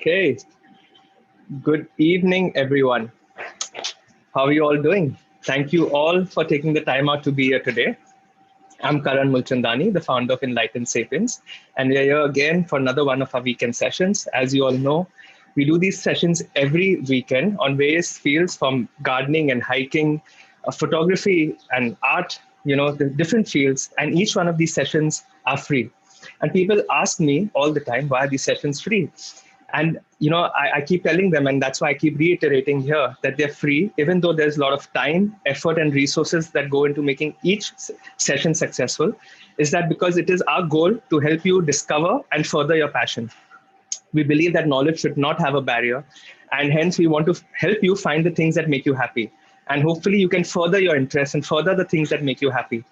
Okay, good evening, everyone. How are you all doing? Thank you all for taking the time out to be here today. I'm Karan Mulchandani, the founder of Enlightened Sapiens, and we are here again for another one of our weekend sessions. As you all know, we do these sessions every weekend on various fields from gardening and hiking, photography and art, the different fields, and each one of these sessions are free. And people ask me all the time, why are these sessions free? And I keep telling them, and that's why I keep reiterating here, that they're free, even though there's a lot of time, effort, and resources that go into making each session successful. Is that because it is our goal to help you discover and further your passion. We believe that knowledge should not have a barrier, and hence we want to help you find the things that make you happy. And hopefully you can further your interests and further the things that make you happy.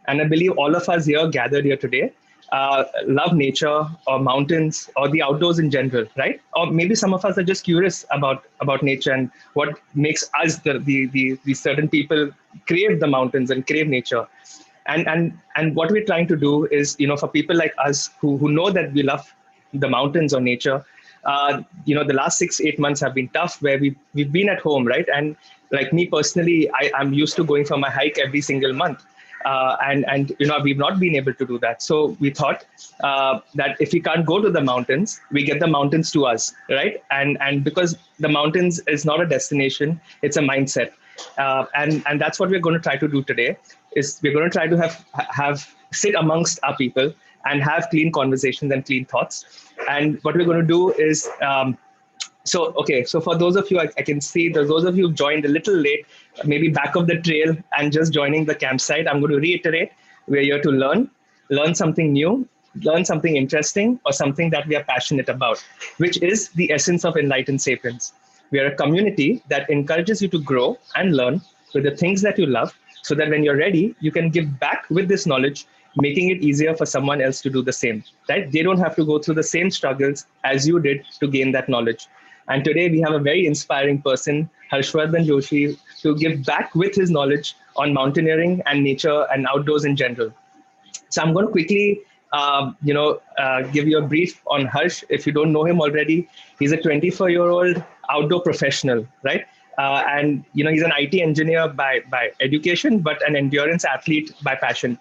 And I believe all of us here gathered here today love nature or mountains or the outdoors in general, right? Or maybe some of us are just curious about nature and what makes us, the certain people, crave the mountains and crave nature. And what we're trying to do is, for people like us who know that we love the mountains or nature, the last 6-8 months have been tough, where we've been at home, right? And like me personally, I'm used to going for my hike every single month. And we've not been able to do that. So we thought that if we can't go to the mountains, we get the mountains to us, right? And because the mountains is not a destination, it's a mindset. And that's what we're going to try to do today. Is we're going to try to have sit amongst our people and have clean conversations and clean thoughts. And what we're going to do is so for those of you, I can see those of you who joined a little late, maybe back of the trail and just joining the campsite, I'm going to reiterate, we're here to learn something new, learn something interesting, or something that we are passionate about, which is the essence of Enlightened Sapiens. We are a community that encourages you to grow and learn with the things that you love, so that when you're ready, you can give back with this knowledge, making it easier for someone else to do the same, right? They don't have to go through the same struggles as you did to gain that knowledge. And today we have a very inspiring person, Harshvardhan Joshi, to give back with his knowledge on mountaineering and nature and outdoors in general. So I'm going to quickly, give you a brief on Harsh. If you don't know him already, he's a 24-year-old outdoor professional, right? And he's an IT engineer by education, but an endurance athlete by passion.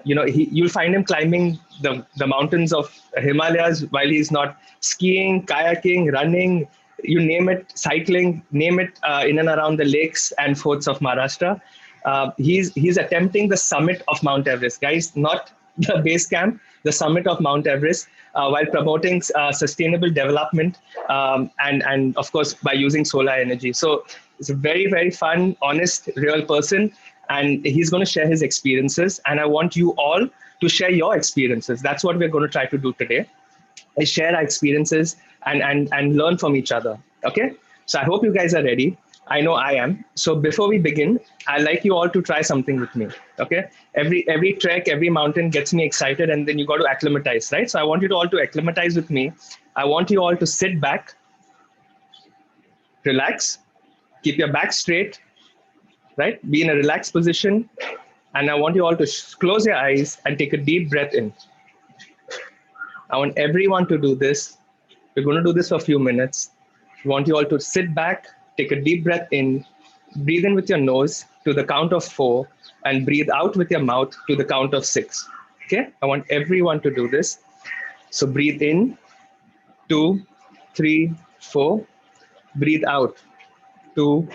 You'll find him climbing the mountains of Himalayas while he's not skiing, kayaking, running, you name it, cycling, name it, in and around the lakes and forts of Maharashtra. He's attempting the summit of Mount Everest, guys, not the base camp, the summit of Mount Everest, while promoting sustainable development, and of course by using solar energy. So it's a very, very fun, honest, real person. And he's going to share his experiences. And I want you all to share your experiences. That's what we're going to try to do today, is share our experiences and learn from each other. Okay. So I hope you guys are ready. I know I am. So before we begin, I'd like you all to try something with me. Okay. Every trek, every mountain gets me excited, and then you got to acclimatize, right? So I want you to all to acclimatize with me. I want you all to sit back, relax, keep your back straight, right? Be in a relaxed position. And I want you all to close your eyes and take a deep breath in. I want everyone to do this. We're going to do this for a few minutes. I want you all to sit back, take a deep breath in, breathe in with your nose to the count of 4, and breathe out with your mouth to the count of 6. Okay? I want everyone to do this. So breathe in, 2, 3, 4. Breathe out, 2,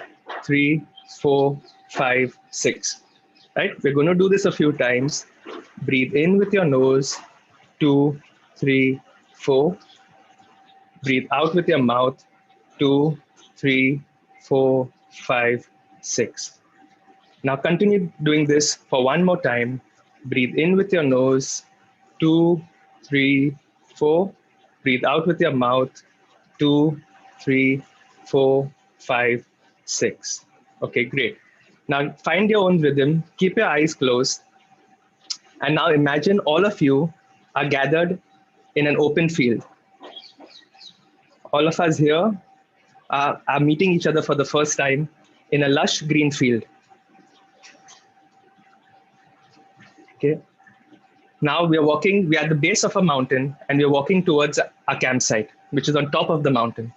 3, 4, 5, 6. Right? We're going to do this a few times. Breathe in with your nose, 2, 3, 4. Breathe out with your mouth, 2, 3, 4, 5, 6. Now continue doing this for one more time. Breathe in with your nose, 2, 3, 4. Breathe out with your mouth, 2, 3, 4, 5, 6. Okay, great. Now find your own rhythm, keep your eyes closed. And now imagine all of you are gathered in an open field. All of us here are meeting each other for the first time in a lush green field. Okay. Now we are at the base of a mountain and we are walking towards a campsite, which is on top of the mountain.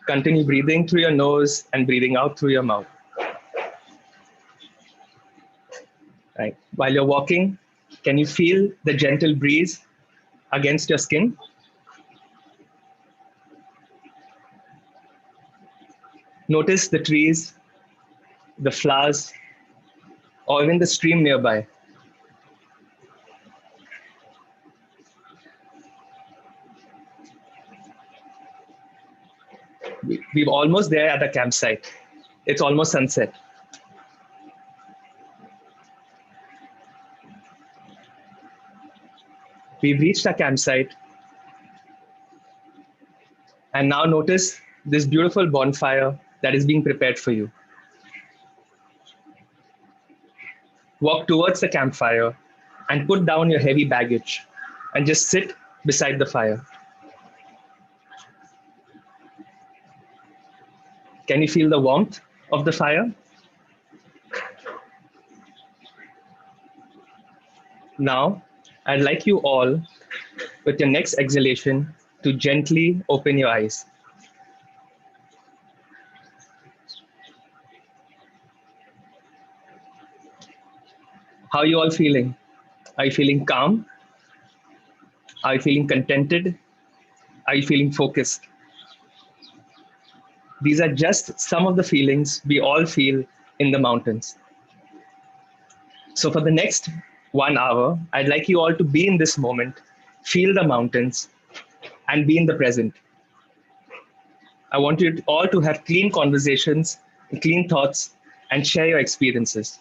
Continue breathing through your nose and breathing out through your mouth. Right. While you're walking, can you feel the gentle breeze against your skin? Notice the trees, the flowers, or even the stream nearby. We're almost there at the campsite. It's almost sunset. We've reached our campsite. And now notice this beautiful bonfire that is being prepared for you. Walk towards the campfire and put down your heavy baggage and just sit beside the fire. Can you feel the warmth of the fire? Now, I'd like you all, with your next exhalation, to gently open your eyes. How are you all feeling? Are you feeling calm? Are you feeling contented? Are you feeling focused? These are just some of the feelings we all feel in the mountains. So for the next 1 hour, I'd like you all to be in this moment, feel the mountains, and be in the present. I want you all to have clean conversations, clean thoughts, and share your experiences.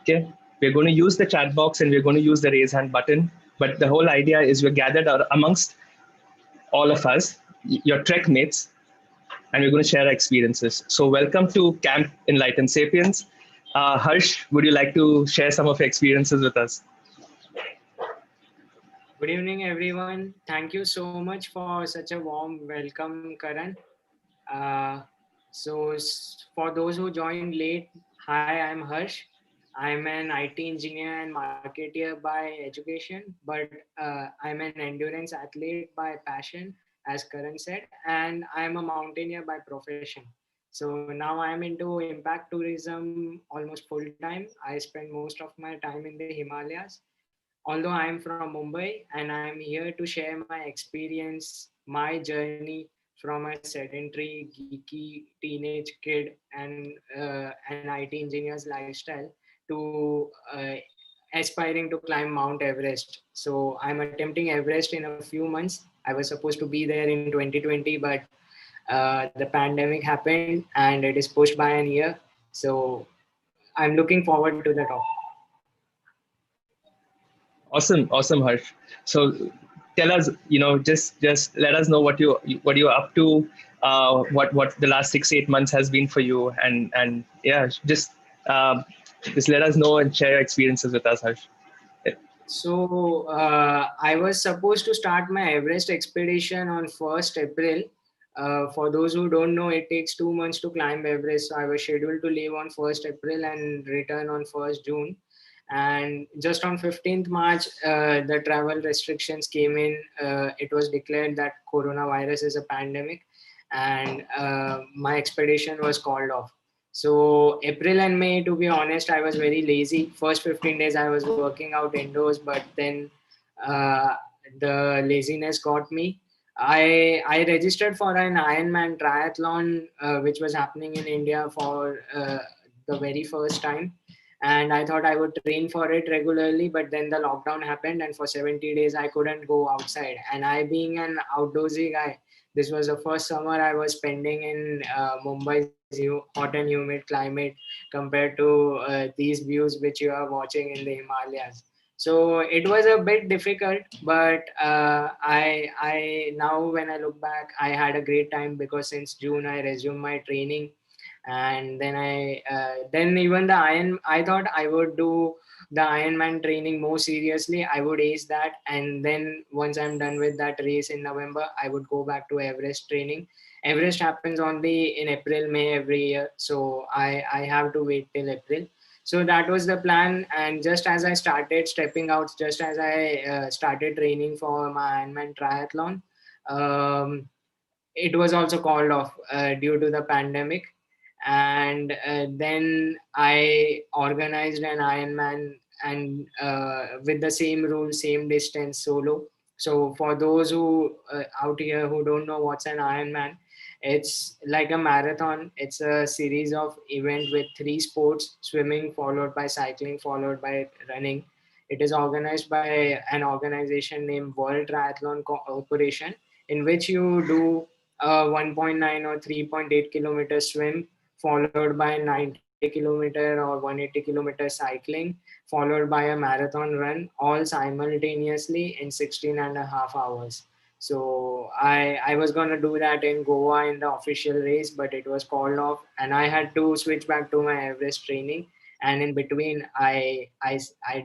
Okay? We're going to use the chat box and we're going to use the raise hand button. But the whole idea is we're gathered amongst all of us, your trek mates, and we're going to share our experiences. So welcome to Camp Enlightened Sapiens. Harsh, would you like to share some of your experiences with us? Good evening, everyone. Thank you so much for such a warm welcome, Karan. For those who joined late, hi, I'm Harsh. I'm an IT engineer and marketeer by education, but I'm an endurance athlete by passion, as Karan said, and I'm a mountaineer by profession. So now I'm into impact tourism almost full time. I spend most of my time in the Himalayas. Although I'm from Mumbai and I'm here to share my experience, my journey from a sedentary, geeky teenage kid and an IT engineer's lifestyle to aspiring to climb Mount Everest. So I'm attempting Everest in a few months. I was supposed to be there in 2020, but the pandemic happened and it is pushed by an year. So I'm looking forward to the top. Awesome, Harsh. So tell us, just let us know what you're up to, what the last 6-8 months has been for you, and yeah, just let us know and share your experiences with us, Harsh. So I was supposed to start my Everest expedition on 1st April. For those who don't know, it takes 2 months to climb Everest. So I was scheduled to leave on 1st April and return on 1st June. And just on 15th March, the travel restrictions came in. It was declared that coronavirus is a pandemic, and my expedition was called off. So April and May, to be honest, I was very lazy. First 15 days I was working out indoors, but then uh, the laziness got me. I registered for an Ironman triathlon, which was happening in India for the very first time. And I thought I would train for it regularly, but then the lockdown happened, and for 70 days I couldn't go outside. And I, being an outdoorsy guy, this was the first summer I was spending in Mumbai's hot and humid climate compared to these views which you are watching in the Himalayas. So it was a bit difficult, but I now when I look back, I had a great time because since June I resumed my training, and then even the iron, I thought I would do the Ironman training more seriously. I would ace that, and then once I'm done with that race in November, I would go back to Everest training. Everest happens only in April, May every year, so I have to wait till April. So that was the plan. And just as I started stepping out, just as I started training for my Ironman triathlon, um, it was also called off due to the pandemic. And then I organized an Ironman, and with the same rules, same distance, solo. So for those who out here who don't know what's an Ironman, it's like a marathon. It's a series of event with three sports: swimming, followed by cycling, followed by running. It is organized by an organization named World Triathlon Corporation, in which you do a 1.9 or 3.8 kilometer swim, followed by 90 kilometer or 180 kilometer cycling, followed by a marathon run, all simultaneously in 16 and a half hours. So I was going to do that in Goa in the official race, but it was called off, and I had to switch back to my Everest training. And in between, I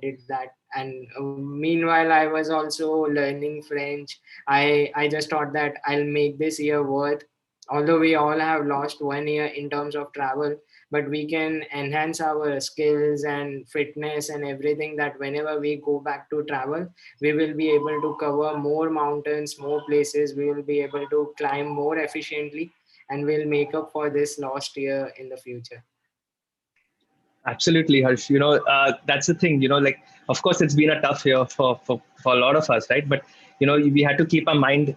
did that. And meanwhile, I was also learning French. I just thought that I'll make this year worth. Although we all have lost 1 year in terms of travel, but we can enhance our skills and fitness and everything, that whenever we go back to travel, we will be able to cover more mountains, more places. We will be able to climb more efficiently, and we'll make up for this lost year in the future. Absolutely, Harsh. That's the thing. Like, of course, it's been a tough year for a lot of us, right? But we had to keep our mind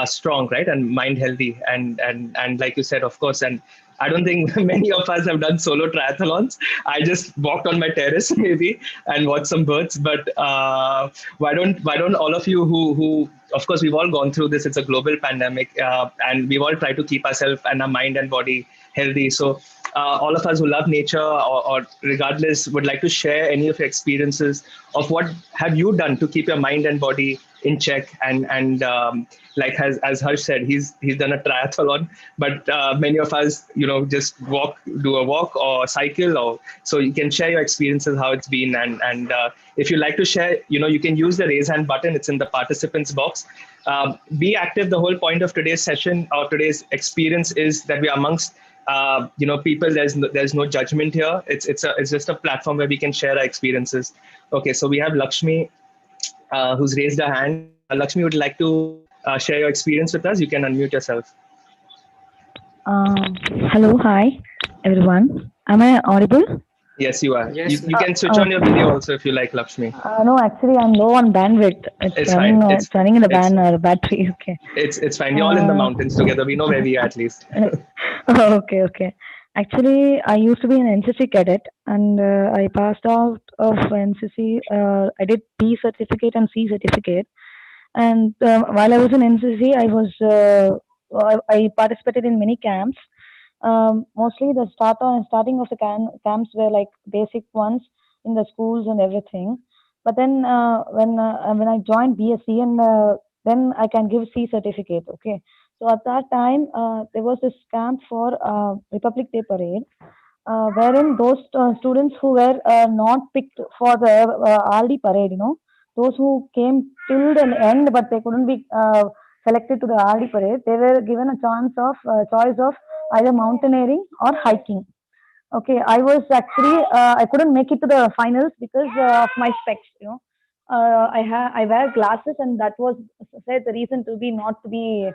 strong, right, and mind healthy, and like you said, of course. And I don't think many of us have done solo triathlons. I just walked on my terrace maybe and watched some birds. But why don't all of you who of course we've all gone through this. It's a global pandemic, and we've all tried to keep ourselves and our mind and body healthy. So all of us who love nature or regardless would like to share any of your experiences of what have you done to keep your mind and body in check, and like as Harsh said, he's done a triathlon, but many of us just do a walk or cycle, or so you can share your experiences, how it's been. And if you like to share, you can use the raise hand button. It's in the participants box. Be active. The whole point of today's session or today's experience is that we are amongst people. There's no judgment here. It's just a platform where we can share our experiences. Okay, so we have Lakshmi, who's raised her hand. Lakshmi, would like to share your experience with us? You can unmute yourself. Um, Hello, hi, everyone. Am I audible? Yes, you are. You, Yes, you ma'am. can switch on your video also if you like, Lakshmi. No, actually, I'm low on bandwidth. It's It's fine. running. It's It's running in the it's battery. Okay. it's fine. We're all in the Uh, mountains together. We know where we are at least. okay, okay. Actually, I used to be an NCC cadet, and I passed out of NCC. I did B certificate and C certificate, and while I was in NCC, I participated in many camps. Mostly the starting of the camps were like basic ones in the schools and everything. But then when I joined BSc, and then I can give C certificate. Okay, so at that time there was this camp for Republic Day parade, wherein those students who were not picked for the RD parade, those who came till the end but they couldn't be selected to the RD parade, they were given a choice of either mountaineering or hiking. Okay, I was actually I couldn't make it to the finals because of my specs. I wear glasses, and that was said the reason to be not to be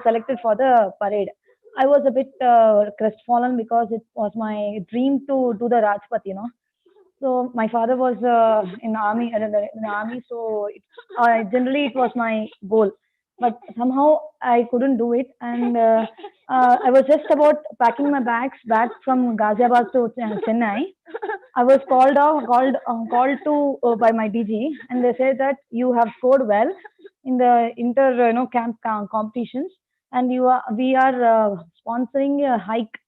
selected for the parade. I was a bit crestfallen because it was my dream to do the Rajpath. So my father was in the army, so generally it was my goal. But somehow I couldn't do it, and I was just about packing my bags back from Ghaziabad to Chennai. I was called to by my DG, and they said that you have scored well in the inter camp competitions, and we are sponsoring a hike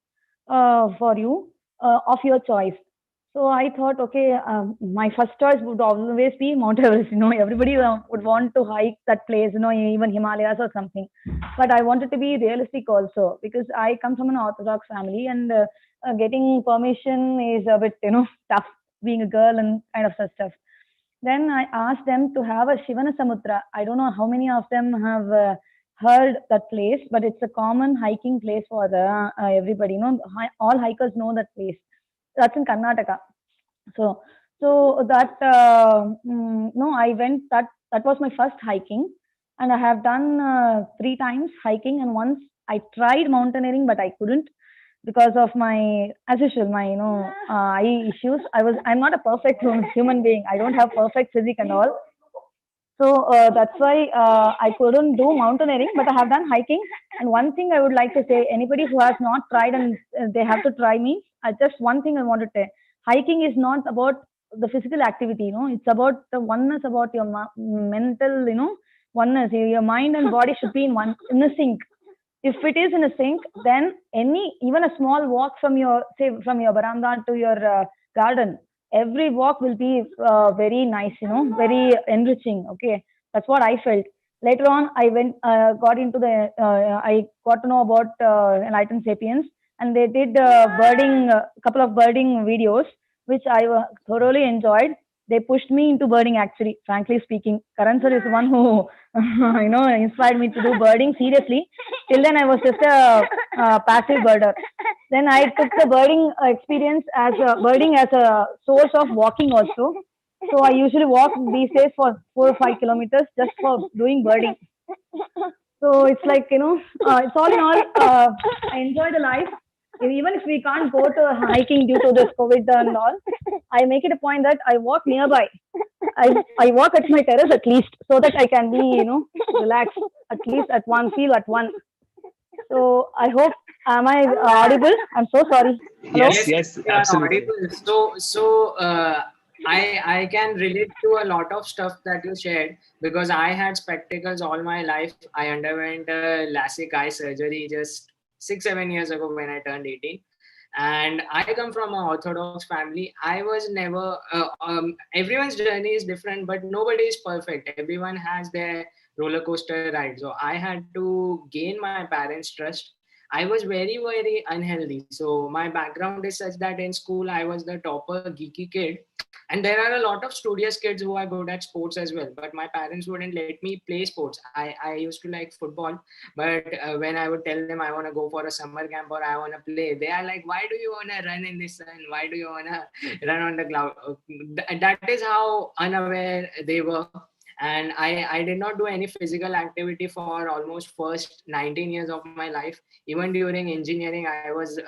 for you of your choice. So I thought, okay, my first choice would always be Mount Everest. Everybody would want to hike that place, even Himalayas or something. But I wanted to be realistic also because I come from an Orthodox family, and getting permission is a bit, tough, being a girl and kind of such stuff. Then I asked them to have a Shivana Samudra. I don't know how many of them have heard that place, but it's a common hiking place for the everybody. All hikers know that place. That's in Karnataka. So that no, I went. That was my first hiking, and I have done 3 times hiking, and once I tried mountaineering, but I couldn't because of my, as usual, my eye issues. I'm not a perfect human being. I don't have perfect physique and all. So that's why I couldn't do mountaineering, but I have done hiking. And one thing I would like to say, anybody who has not tried and they have to try me, just one thing I want to say, hiking is not about the physical activity, it's about the oneness, about your mental, oneness. Your mind and body should be in one, in a sync. If it is in a sync, then even a small walk from your, say, from your veranda to your garden, every walk will be very nice, very enriching. Okay, that's what I felt. Later on, I went, I got to know about Enlightened Sapiens, and they did birding, a couple of birding videos, which I thoroughly enjoyed. They pushed me into birding, actually, frankly speaking. Karan sir is the one who, inspired me to do birding seriously. Till then, I was just a passive birder. Then I took the birding as a source of walking also. So I usually walk these days for 4 or 5 kilometers just for doing birding. So it's like, it's all in all, I enjoy the life. Even if we can't go to hiking due to this COVID and all, I make it a point that I walk nearby. I walk at my terrace at least, so that I can be, relaxed, at least at one, feel at one. So I hope, am I audible? I'm so sorry. Hello? Yes, Yes, yes, you are absolutely. audible. I can relate to a lot of stuff that you shared because I had spectacles all my life. I underwent a LASIK eye surgery just 6 7 years ago when I turned 18. And I come from an Orthodox family. I was never. Everyone's journey is different, but nobody is perfect. Everyone has their roller coaster ride. So I had to gain my parents' trust. I was very, very unhealthy. So my background is such that in school I was the topper, geeky kid. And there are a lot of studious kids who are good at sports as well. But my parents wouldn't let me play sports. I used to like football. But when I would tell them I want to go for a summer camp or I want to play, they are like, why do you want to run in the sun? Why do you want to run on the cloud? That is how unaware they were. And I did not do any physical activity for almost first 19 years of my life. Even during engineering, I was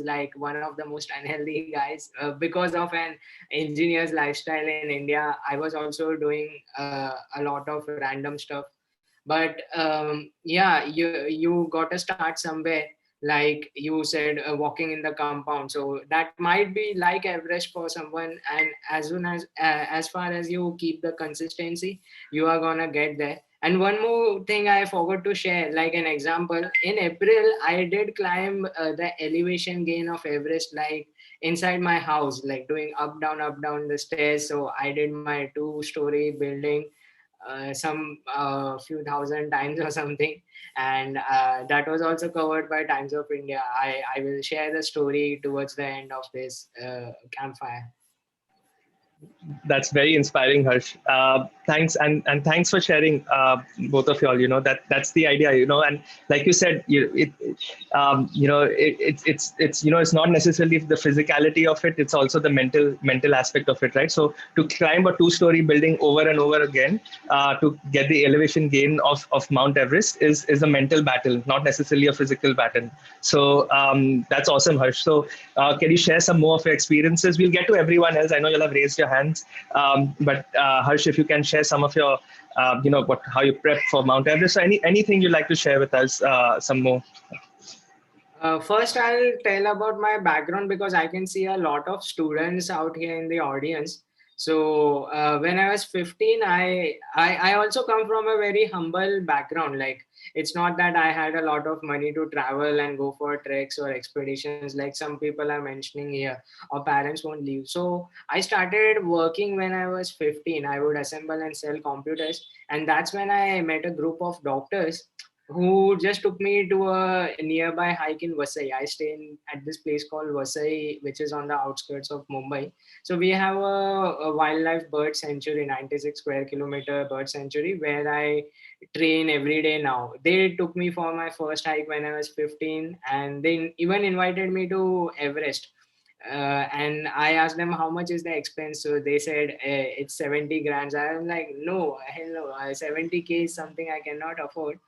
like one of the most unhealthy guys because of an engineer's lifestyle in India. I was also doing a lot of random stuff. But yeah, you got to start somewhere. Like you said, walking in the compound, so that might be like Everest for someone. And as far as you keep the consistency, you are gonna get there. And one more thing I forgot to share, like an example, in April I did climb the elevation gain of Everest, like inside my house, like doing up down the stairs. So I did my 2-story building some few thousand times or something. And that was also covered by Times of India. I will share the story towards the end of this campfire. That's very inspiring, Harsh. Thanks, and thanks for sharing, both of y'all. That's the idea. And like you said, it's not necessarily the physicality of it. It's also the mental aspect of it, right? So to climb a 2-story building over and over again, to get the elevation gain of Mount Everest is a mental battle, not necessarily a physical battle. So that's awesome, Harsh. So can you share some more of your experiences? We'll get to everyone else. I know you'll have raised your hands, but Harsh, if you can share some of your, how you prep for Mount Everest, or anything you'd like to share with us, some more. First, I'll tell about my background because I can see a lot of students out here in the audience. So when I was 15, I also come from a very humble background. Like it's not that I had a lot of money to travel and go for treks or expeditions like some people are mentioning here, or parents won't leave. So I started working when I was 15. I would assemble and sell computers, and that's when I met a group of doctors who just took me to a nearby hike in Vasai. I stay at this place called Vasai, which is on the outskirts of Mumbai. So we have a wildlife bird sanctuary, 96 square kilometer bird sanctuary, where I train every day now. They took me for my first hike when I was 15, and they even invited me to Everest. And I asked them how much is the expense. So they said it's 70 grand. I'm like, no, hell no, 70K is something I cannot afford.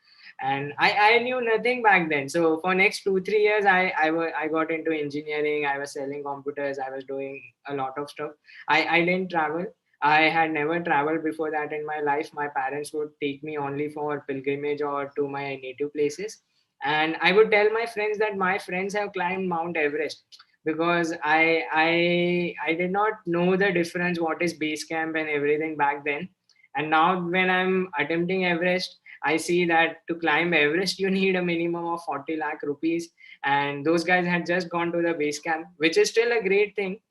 And I knew nothing back then. So for next 2 3 years, I got into engineering. I was selling computers. I was doing a lot of stuff. I didn't travel. I had never traveled before that in my life. My parents would take me only for pilgrimage or to my native places. And I would tell my friends that my friends have climbed Mount Everest, because I did not know the difference what is base camp and everything back then. And now when I'm attempting Everest, I see that to climb Everest you need a minimum of 40 lakh rupees, and those guys had just gone to the base camp, which is still a great thing.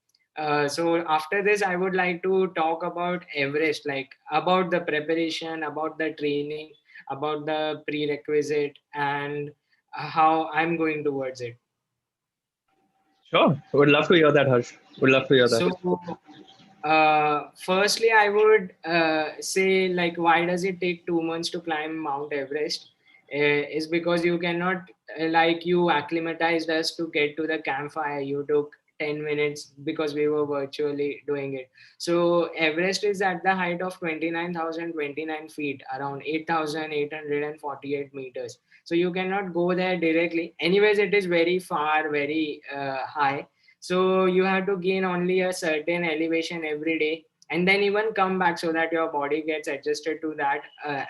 So after this, I would like to talk about Everest, like about the preparation, about the training, about the prerequisite, and how I'm going towards it. Sure. Would love to hear that, Harsh. Would love to hear that. So, firstly, I would say, like, why does it take 2 months to climb Mount Everest? Is because you cannot, like, you acclimatized us to get to the campfire. You took 10 minutes because we were virtually doing it. So, Everest is at the height of 29,029 feet, around 8,848 meters. So, you cannot go there directly. Anyways, it is very far, very high, so you have to gain only a certain elevation every day, and then even come back so that your body gets adjusted to that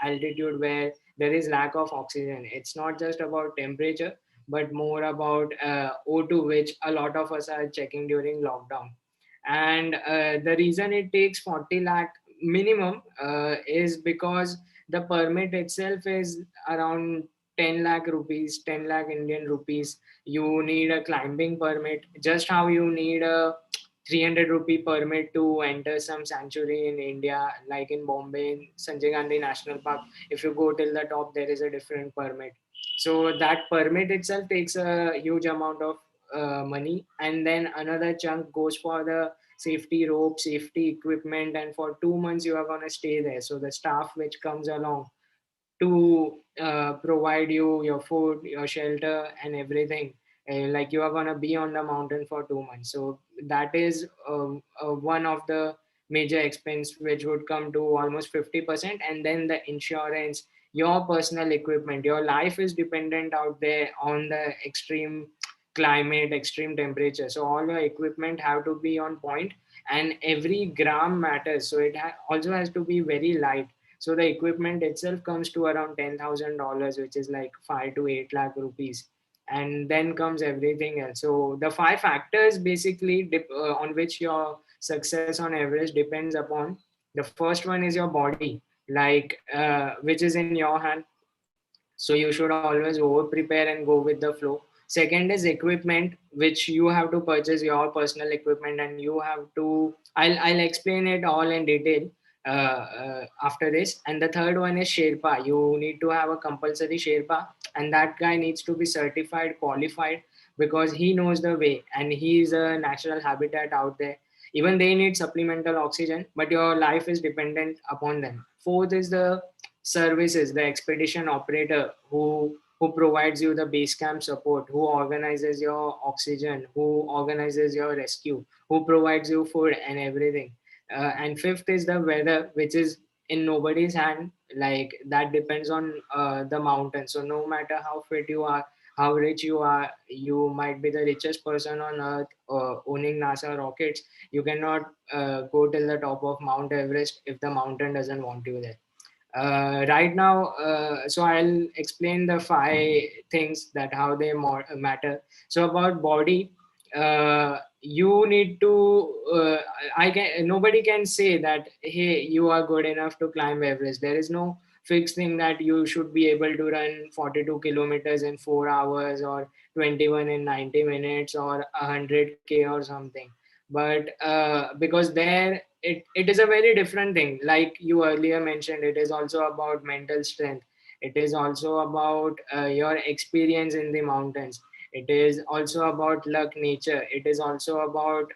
altitude where there is lack of oxygen. It's not just about temperature, but more about O2, which a lot of us are checking during lockdown. And the reason it takes 40 lakh minimum is because the permit itself is around 10 lakh rupees, 10 lakh Indian rupees. You need a climbing permit, just how you need a 300 rupee permit to enter some sanctuary in India, like in Bombay, in Sanjay Gandhi National Park. If you go till the top, there is a different permit. So that permit itself takes a huge amount of money, and then another chunk goes for the safety rope, safety equipment, and for 2 months you are gonna stay there. So the staff which comes along to provide you your food, your shelter, and everything. Like you are gonna be on the mountain for 2 months, so that is one of the major expense which would come to almost 50%. And then the insurance, your personal equipment, your life is dependent out there on the extreme climate, extreme temperature. So all your equipment have to be on point, and every gram matters. So it also has to be very light. So the equipment itself comes to around $10,000, which is like 5 to 8 lakh rupees. And then comes everything else. So the five factors basically on which your success on Everest depends upon. The first one is your body, like which is in your hand. So you should always over prepare and go with the flow. Second is equipment, which you have to purchase your personal equipment, and you have to, I'll explain it all in detail after this. And the third one is Sherpa. You need to have a compulsory Sherpa, and that guy needs to be certified, qualified, because he knows the way and he is a natural habitat out there. Even they need supplemental oxygen, but your life is dependent upon them. Fourth is the services, the expedition operator who provides you the base camp support, who organizes your oxygen, who organizes your rescue, who provides you food and everything. And fifth is the weather, which is in nobody's hand. Like that depends on the mountain. So no matter how fit you are, how rich you are, you might be the richest person on earth owning NASA rockets. You cannot go till the top of Mount Everest if the mountain doesn't want you there. Right now, so I'll explain the five things that how they matter. So about body, you need to I can nobody can say that hey, you are good enough to climb Everest. There is no fixed thing that you should be able to run 42 kilometers in 4 hours, or 21 in 90 minutes, or 100K or something. But because there it is a very different thing. Like you earlier mentioned, it is also about mental strength. It is also about your experience in the mountains. It is also about luck, nature. It is also about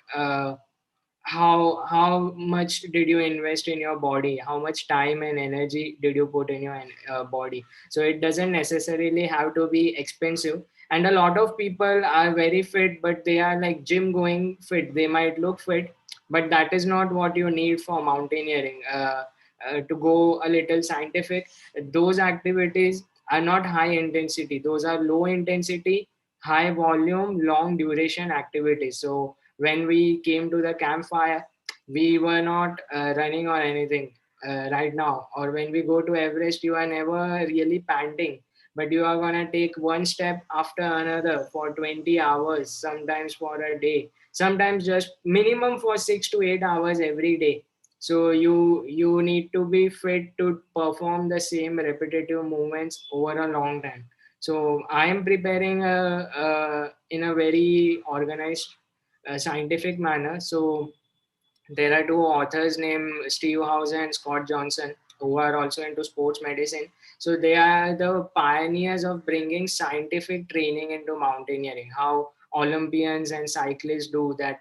how much did you invest in your body, how much time and energy did you put in your body. So it doesn't necessarily have to be expensive. And a lot of people are very fit, but they are like gym going fit. They might look fit, but that is not what you need for mountaineering. To go a little scientific, those activities are not high intensity. Those are low intensity, high volume, long duration activities. So when we came to the campfire, we were not running or anything right now. Or when we go to Everest, you are never really panting, but you are going to take one step after another for 20 hours, sometimes for a day, sometimes just minimum for 6 to 8 hours every day. So you need to be fit to perform the same repetitive movements over a long time. So I am preparing in a very organized scientific manner. So there are two authors named Steve Hauser and Scott Johnson who are also into sports medicine. So they are the pioneers of bringing scientific training into mountaineering. How Olympians and cyclists do that,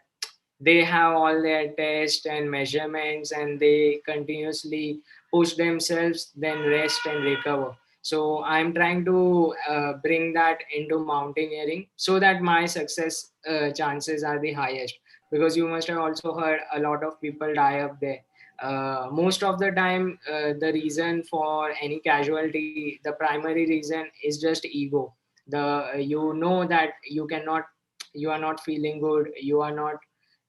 they have all their tests and measurements, and they continuously push themselves, then rest and recover. So I'm trying to bring that into mountaineering so that my success chances are the highest. Because you must have also heard a lot of people die up there. Most of the time, the reason for any casualty, the primary reason is just ego. You know that you are not feeling good, you are not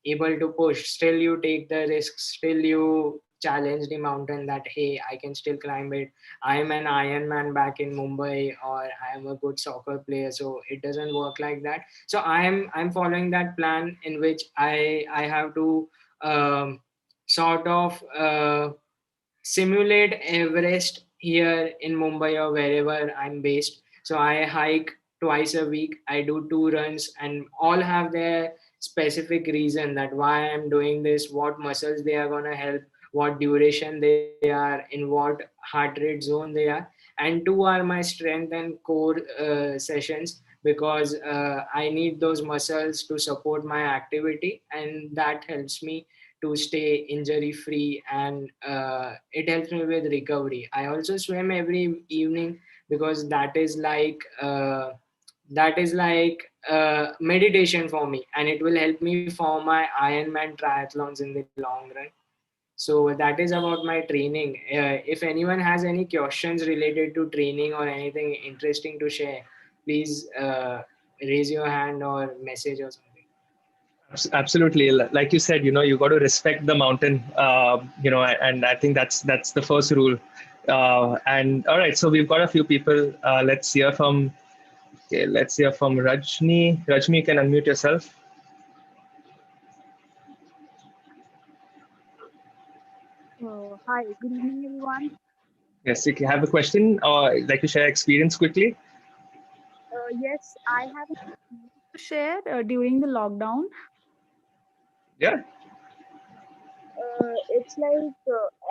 able to push, still you take the risks, still you challenge the mountain that hey, I can still climb it. I am an Iron Man back in Mumbai, or I am a good soccer player. So it doesn't work like that. So I'm following that plan in which I have to um, sort of simulate Everest here in Mumbai or wherever I'm based. So I hike twice a week. I do 2 runs, and all have their specific reason that why I'm doing this, what muscles they are gonna help, what duration they are, in what heart rate zone they are. And 2 are my strength and core sessions, because I need those muscles to support my activity, and that helps me to stay injury free, and it helps me with recovery. I also swim every evening, because that is like meditation for me, and it will help me for my Ironman triathlons in the long run. So that is about my training. If anyone has any questions related to training or anything interesting to share, please raise your hand or message or something. Absolutely, like you said, you got to respect the mountain, and I think that's the first rule. And all right, so we've got a few people. Let's hear from Rajni. Rajni, you can unmute yourself. Hi, good evening, everyone. Yes, if you have a question or like to share experience quickly. Yes, I have an experience to share during the lockdown. Yeah. It's like,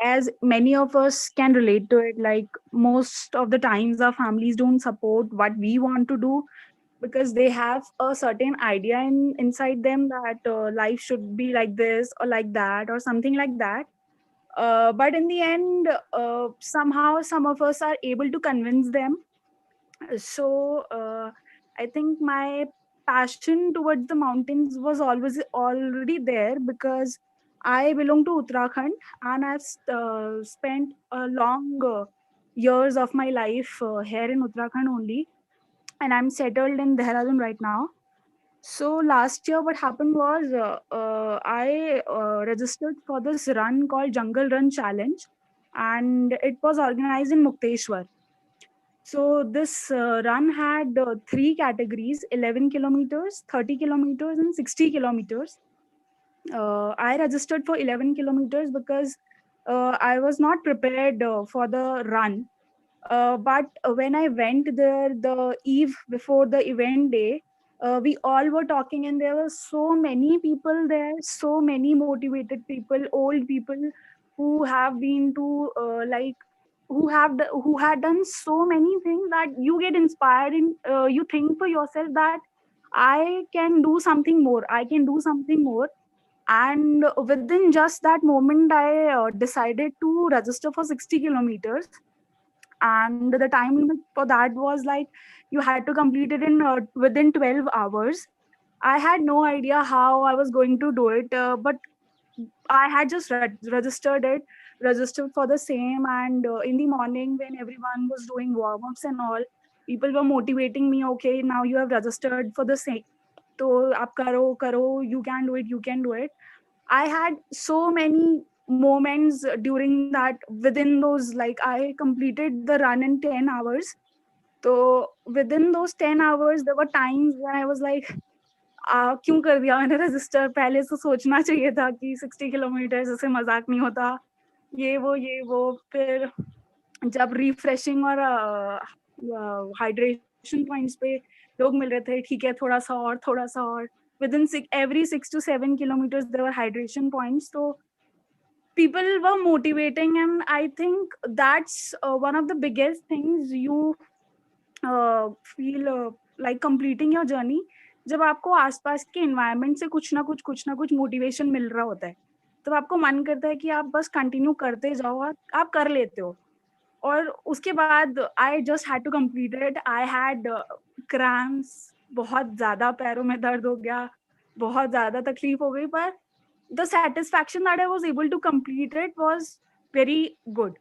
as many of us can relate to it, like most of the times our families don't support what we want to do, because they have a certain idea inside them that life should be like this or like that or something like that. But in the end, somehow some of us are able to convince them. So I think my passion towards the mountains was always already there, because I belong to Uttarakhand, and I've spent a long years of my life here in Uttarakhand only, and I'm settled in Dehradun right now. So last year, what happened was, I registered for this run called Jungle Run Challenge, and it was organized in Mukteshwar. So this run had 3 categories: 11 kilometers, 30 kilometers, and 60 kilometers. I registered for 11 kilometers because I was not prepared for the run. But when I went there the eve before the event day, we all were talking, and there were so many people there, so many motivated people, old people who have been to who had done so many things that you get inspired, and you think for yourself that I can do something more. I can do something more. And within just that moment, I decided to register for 60 kilometers. and the time limit for that was like you had to complete it in within 12 hours. I had no idea how I was going to do it, but I had just registered for the same. And in the morning, when everyone was doing warm ups and all, people were motivating me. Okay, now you have registered for the same. So, आप करो, करो, you can do it, you can do it. I had so many moments during that. Within those, like I completed the run in 10 hours. So within those 10 hours, there were times when I was like, क्यों कर दिया मैंने register, पहले से सोचना चाहिए था कि 60 किलोमीटर ऐसे मजाक नहीं होता, ये वो फिर जब रिफ्रेशिंग और हाइड्रेशन पॉइंट्स पे लोग मिल रहे थे, ठीक है थोड़ा सा और within every 6 to 7 kilometers there were hydration points. So people were motivating, and I think that's one of the biggest things you feel like completing your journey, जब आपको आसपास के environment से कुछ ना कुछ मोटिवेशन मिल रहा होता है, तब आपको मन करता है कि आप बस कंटिन्यू करते जाओ और आप कर लेते हो. और उसके बाद I just had to complete it. I had cramps, बहुत ज़्यादा पैरों में दर्द हो गया, बहुत ज़्यादा तकलीफ हो गई, पर the satisfaction that I was able to complete it was very good.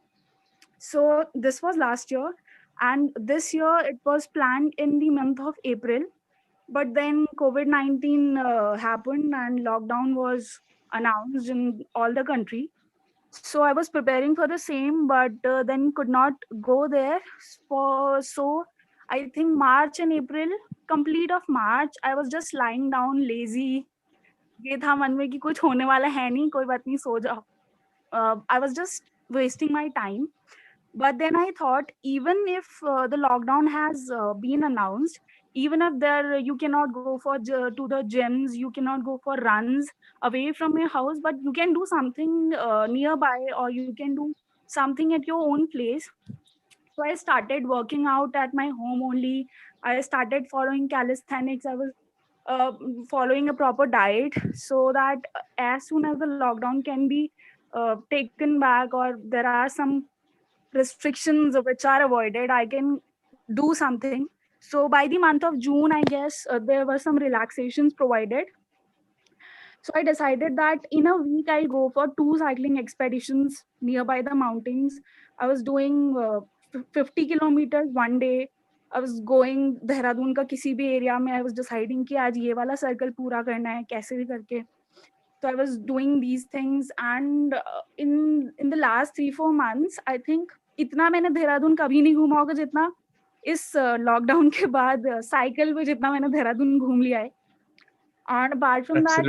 So this was last year, and this year it was planned in the month of April, but then COVID-19 happened and lockdown was announced in all the country. So I was preparing for the same, but then could not go there for, so I think March and April, complete of March, I was just lying down lazy. ये था मन में कि कुछ होने वाला है नहीं, कोई बात नहीं, सो जाओ. I was just wasting my time. But then I thought, even if the lockdown has been announced, even if there you cannot go for to the gyms, you cannot go for runs away from your house, but you can do something nearby, or you can do something at your own place. So I started working out at my home only. I started following calisthenics. I was following a proper diet, so that as soon as the lockdown can be taken back, or there are some restrictions which are avoided, I can do something. So by the month of June, I guess there were some relaxations provided. So I decided that in a week I'll go for 2 cycling expeditions nearby the mountains. I was doing 50 kilometers one day. I was going Dehradun का किसी भी area में. I was deciding कि आज ये वाला circle पूरा करना है कैसे भी करके. So I was doing these things, and in the last 3-4 months, I think इतना मैंने देहरादून कभी नहीं घूमा होगा जितना इस लॉकडाउन के बाद साइकिल पे जितना मैंने देहरादून घूम लिया है. And apart from that,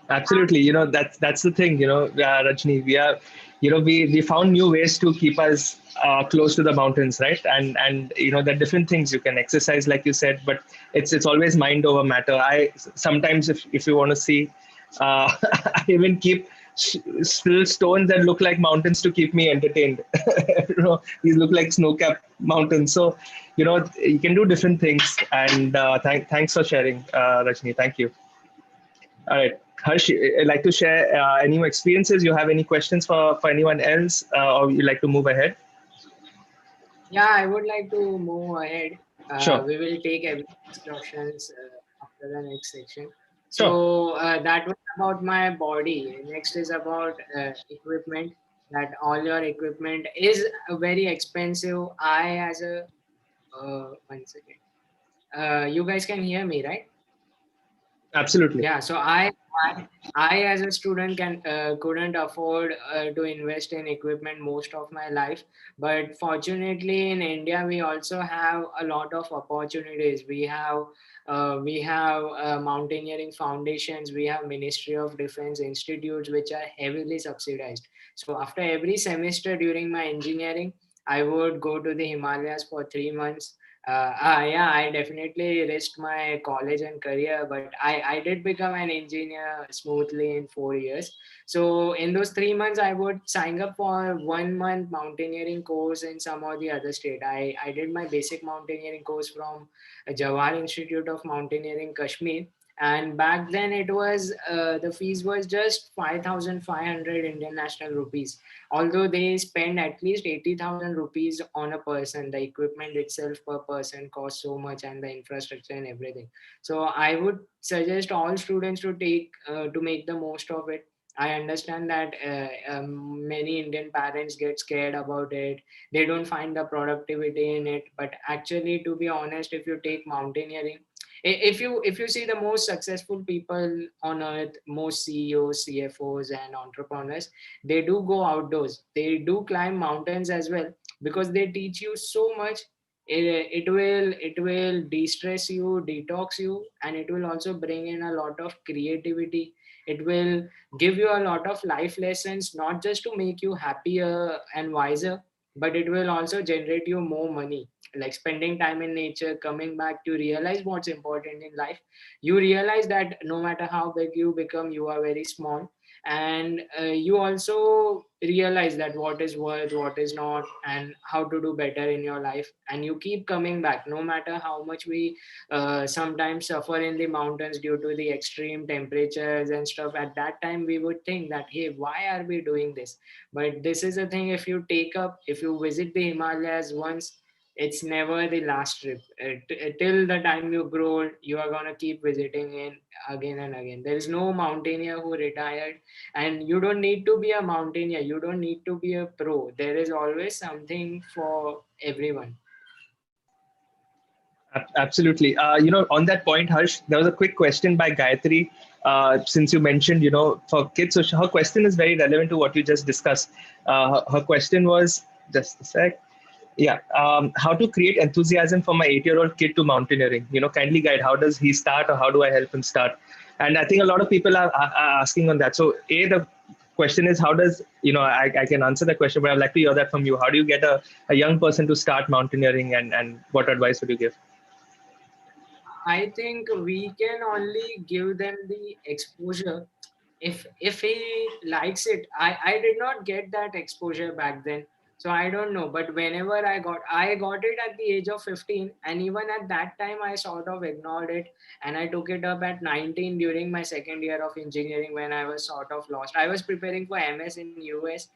Absolutely. That's the thing, Rajni, we found new ways to keep us close to the mountains, right? And there are different things you can exercise, like you said, but it's always mind over matter. I sometimes, if you want to see, I even keep still stones that look like mountains to keep me entertained. These look like snow-capped mountains. So, you can do different things. And thanks for sharing, Rajni. Thank you. All right. Harsh, I'd like to share any experiences. You have any questions for anyone else, or you'd like to move ahead? Yeah, I would like to move ahead. Sure. We will take every instructions after the next section. Sure. So that was about my body. Next is about equipment. That all your equipment is very expensive. I as a 1 second. You guys can hear me, right? Absolutely. Yeah. So I as a student couldn't afford to invest in equipment most of my life, but fortunately in India we also have a lot of opportunities. We have mountaineering foundations, we have Ministry of Defense institutes which are heavily subsidized. So after every semester during my engineering, I would go to the Himalayas for 3 months. Yeah, I definitely risked my college and career, but I did become an engineer smoothly in 4 years. So in those 3 months, I would sign up for 1 month mountaineering course in some or the other state. I did my basic mountaineering course from Jawahar Institute of Mountaineering, Kashmir. And back then it was the fees was just 5,500 Indian national rupees, although they spend at least 80,000 rupees on a person. The equipment itself per person costs so much, and the infrastructure and everything. So I would suggest all students to take to make the most of it. I understand that many Indian parents get scared about it. They don't find the productivity in it. But actually, to be honest, if you take mountaineering, if you see the most successful people on earth, most CEOs, CFOs, and entrepreneurs, they do go outdoors. They do climb mountains as well, because they teach you so much. It will de-stress you, detox you, and it will also bring in a lot of creativity. It will give you a lot of life lessons, not just to make you happier and wiser, but it will also generate you more money. Like spending time in nature, coming back to realize what's important in life. You realize that no matter how big you become, you are very small. And you also realize that what is worth, what is not, and how to do better in your life. And you keep coming back no matter how much we sometimes suffer in the mountains due to the extreme temperatures and stuff. At that time we would think that, hey, why are we doing this? But this is a thing, if you take up, if you visit the Himalayas once, it's never the last trip. Till the time you grow, you are gonna keep visiting in again and again. There is no mountaineer who retired, and you don't need to be a mountaineer. You don't need to be a pro. There is always something for everyone. Absolutely. On that point, Harsh, there was a quick question by Gayatri. Since you mentioned, for kids, so her question is very relevant to what you just discussed. Her question was, just a sec. Yeah. How to create enthusiasm for my 8-year-old kid to mountaineering? Kindly guide. How does he start, or how do I help him start? And I think a lot of people are asking on that. So, the question is, how does, I can answer that question, but I'd like to hear that from you. How do you get a young person to start mountaineering, and what advice would you give? I think we can only give them the exposure. If he likes it, I did not get that exposure back then, so I don't know. But whenever I got it at the age of 15, and even at that time I sort of ignored it, and I took it up at 19 during my second year of engineering, when I was sort of lost. I was preparing for MS in US,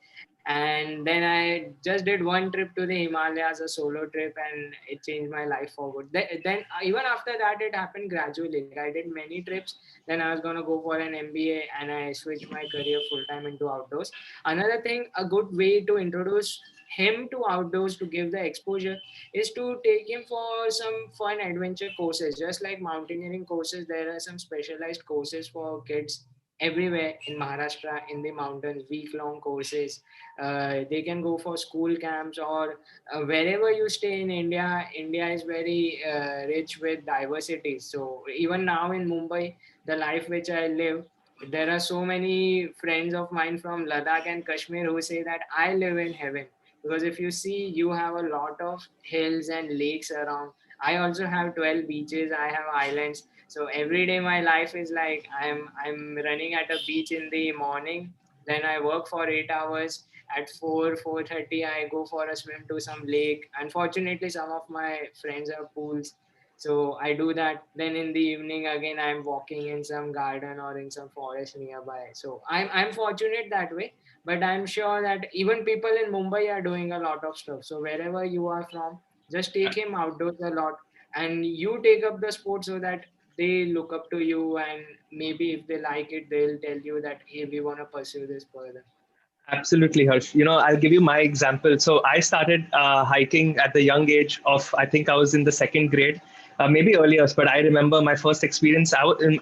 and then I just did one trip to the Himalayas, a solo trip, and it changed my life forward. Then even after that, it happened gradually. Like I did many trips, then I was going to go for an MBA, and I switched my career full time into outdoors. Another thing, a good way to introduce him to outdoors, to give the exposure, is to take him for some fun adventure courses. Just like mountaineering courses, there are some specialized courses for kids everywhere in Maharashtra, in the mountains, week-long courses. They can go for school camps, or wherever you stay in India. India is very rich with diversity. So even now in Mumbai, the life which I live, there are so many friends of mine from Ladakh and Kashmir who say that I live in heaven. Because if you see, you have a lot of hills and lakes around. I also have 12 beaches. I have islands. So every day my life is like I'm running at a beach in the morning. Then I work for 8 hours. At 4:30, I go for a swim to some lake. Unfortunately, some of my friends have pools, so I do that. Then in the evening again, I'm walking in some garden or in some forest nearby. So I'm fortunate that way. But I'm sure that even people in Mumbai are doing a lot of stuff. So wherever you are from, just take him outdoors a lot, and you take up the sport so that they look up to you, and maybe if they like it, they'll tell you that, hey, we want to pursue this further. Absolutely, Harsh. I'll give you my example. So I started hiking at the young age of, I think I was in the second grade, maybe earlier, but I remember my first experience.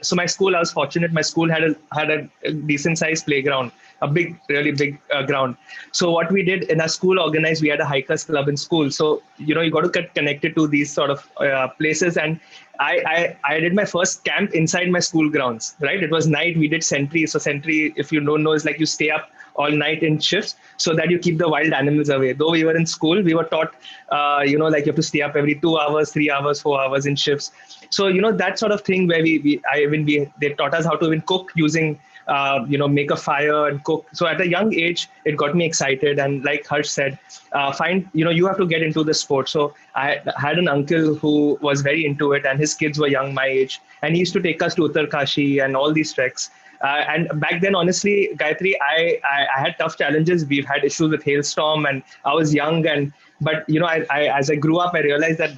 So my school, I was fortunate. My school had a decent sized playground, a big, really big ground. So what we did in our school organized, we had a hikers club in school. So, you got to get connected to these sort of places. And I did my first camp inside my school grounds, right? It was night. We did sentry. So sentry, if you don't know, is like you stay up all night in shifts so that you keep the wild animals away. Though we were in school, we were taught, like you have to stay up every 2 hours, 3 hours, 4 hours in shifts. So, that sort of thing where they taught us how to even cook using make a fire and cook. So at a young age, it got me excited. And like Harsh said, you have to get into the sport. So I had an uncle who was very into it, and his kids were young, my age, and he used to take us to Uttarkashi and all these treks. And back then, honestly, Gayatri, I had tough challenges. We've had issues with hailstorm, and I was young. But as I grew up, I realized that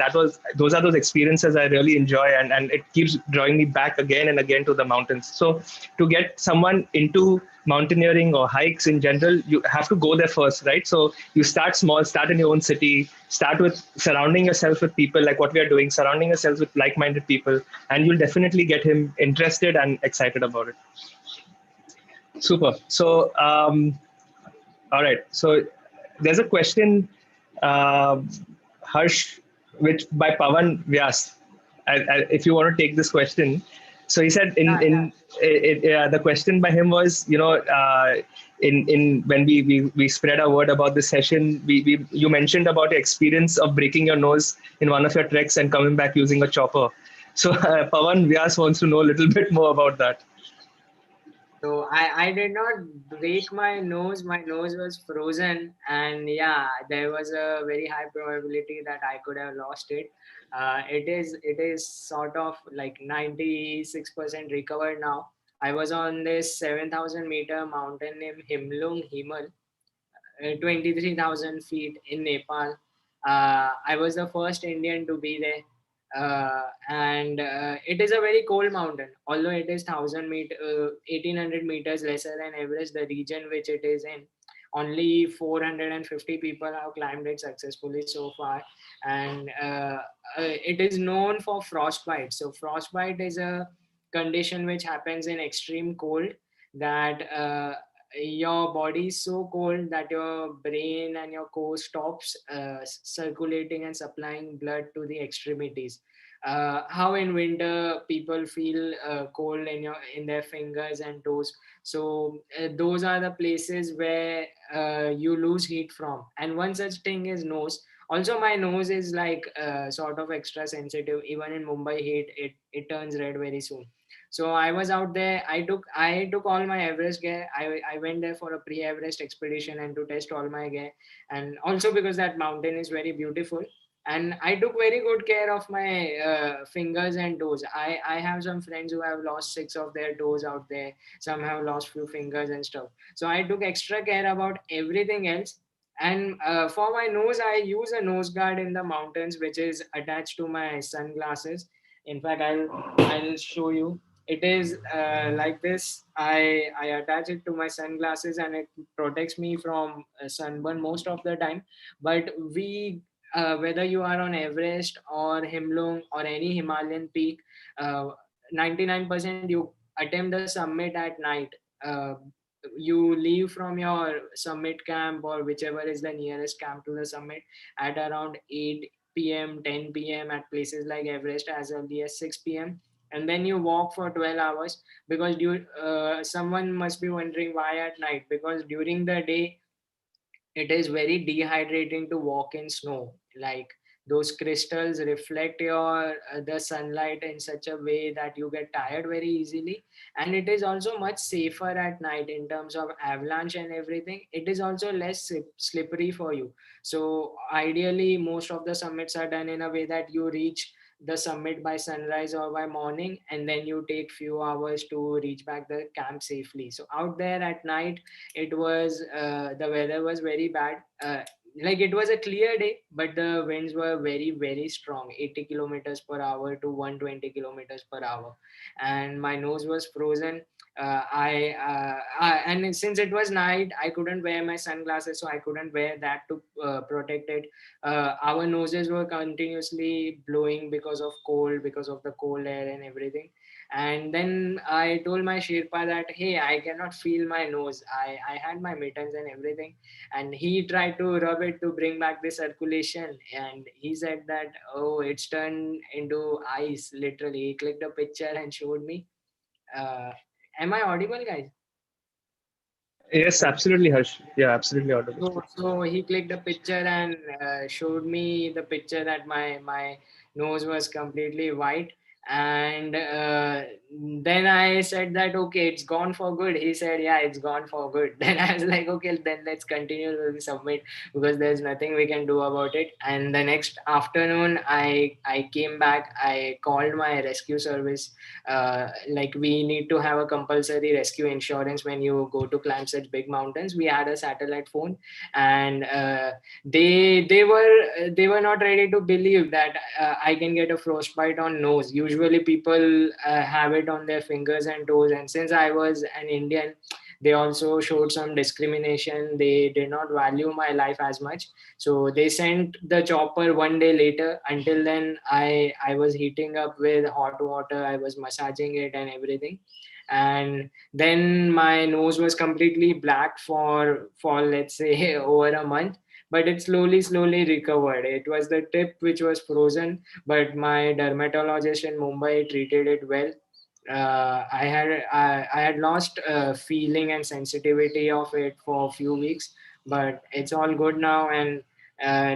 those are those experiences I really enjoy, and it keeps drawing me back again and again to the mountains. So to get someone into mountaineering or hikes in general, you have to go there first, right? So you start small, start in your own city, start with surrounding yourself with people like what we are doing, surrounding yourselves with like-minded people, and you'll definitely get him interested and excited about it. Super. So, all right. So there's a question, uh, Harsh, which by Pavan Vyas. If you want to take this question, so he said the question by him was, in when we spread our word about this session, you mentioned about your experience of breaking your nose in one of your treks and coming back using a chopper. So Pavan Vyas wants to know a little bit more about that. So I did not break my nose. My nose was frozen, and yeah, there was a very high probability that I could have lost it. It is sort of like 96% recovered now. I was on this 7,000-meter mountain named Himal, 23,000 feet in Nepal. I was the first Indian to be there. And it is a very cold mountain. Although it is 1,800 meters lesser than Everest, the region which it is in, only 450 people have climbed it successfully so far. And it is known for frostbite. So frostbite is a condition which happens in extreme cold, that your body is so cold that your brain and your core stops circulating and supplying blood to the extremities. How in winter people feel cold in their fingers and toes. So those are the places where you lose heat from. And one such thing is nose. Also, my nose is like sort of extra sensitive. Even in Mumbai heat, it turns red very soon. So I was out there. I took all my Everest gear. I went there for a pre-Everest expedition and to test all my gear, and also because that mountain is very beautiful. And I took very good care of my fingers and toes. I have some friends who have lost 6 of their toes out there. Some have lost few fingers and stuff. So I took extra care about everything else. And for my nose, I use a nose guard in the mountains, which is attached to my sunglasses. In fact, I'll show you. It is like this. I attach it to my sunglasses, and it protects me from sunburn most of the time. But whether you are on Everest or Himlung or any Himalayan peak, uh, 99% you attempt the summit at night. Uh, you leave from your summit camp or whichever is the nearest camp to the summit at around 8 p.m., 10 p.m. at places like Everest as early as 6 p.m. And then you walk for 12 hours, because someone must be wondering why at night, because during the day it is very dehydrating to walk in snow. Like, those crystals reflect the sunlight in such a way that you get tired very easily. And it is also much safer at night in terms of avalanche and everything. It is also less slippery for you. So ideally most of the summits are done in a way that you reach the summit by sunrise or by morning, and then you take few hours to reach back the camp safely. So out there at night, the weather was very bad. Like, it was a clear day, but the winds were very, very strong, 80 kilometers per hour to 120 kilometers per hour. And my nose was frozen. And since it was night, I couldn't wear my sunglasses, so I couldn't wear that to protect it. Our noses were continuously blowing because of cold, because of the cold air and everything. And then I told my Sherpa that, hey, I cannot feel my nose. I had my mittens and everything. And he tried to rub it to bring back the circulation. And he said that, oh, it's turned into ice, literally. He clicked a picture and showed me. Am I audible, guys? Yes, absolutely, Harsh. Yeah, absolutely audible. So he clicked a picture and showed me the picture that my nose was completely white. And then I said that, okay, it's gone for good. He said, yeah, it's gone for good. Then I was like, okay, then let's continue to submit, because there's nothing we can do about it. And the next afternoon, I came back. I called my rescue service. Like, we need to have a compulsory rescue insurance when you go to climb such big mountains. We had a satellite phone, and they were not ready to believe that I can get a frostbite on nose. Usually people have it on their fingers and toes, and since I was an Indian, they also showed some discrimination. They did not value my life as much, so they sent the chopper one day later. Until then, I was heating up with hot water. I was massaging it and everything, and then my nose was completely black for let's say over a month, but it slowly recovered. It was the tip which was frozen, but my dermatologist in Mumbai treated it well. I had lost feeling and sensitivity of it for a few weeks, but it's all good now. And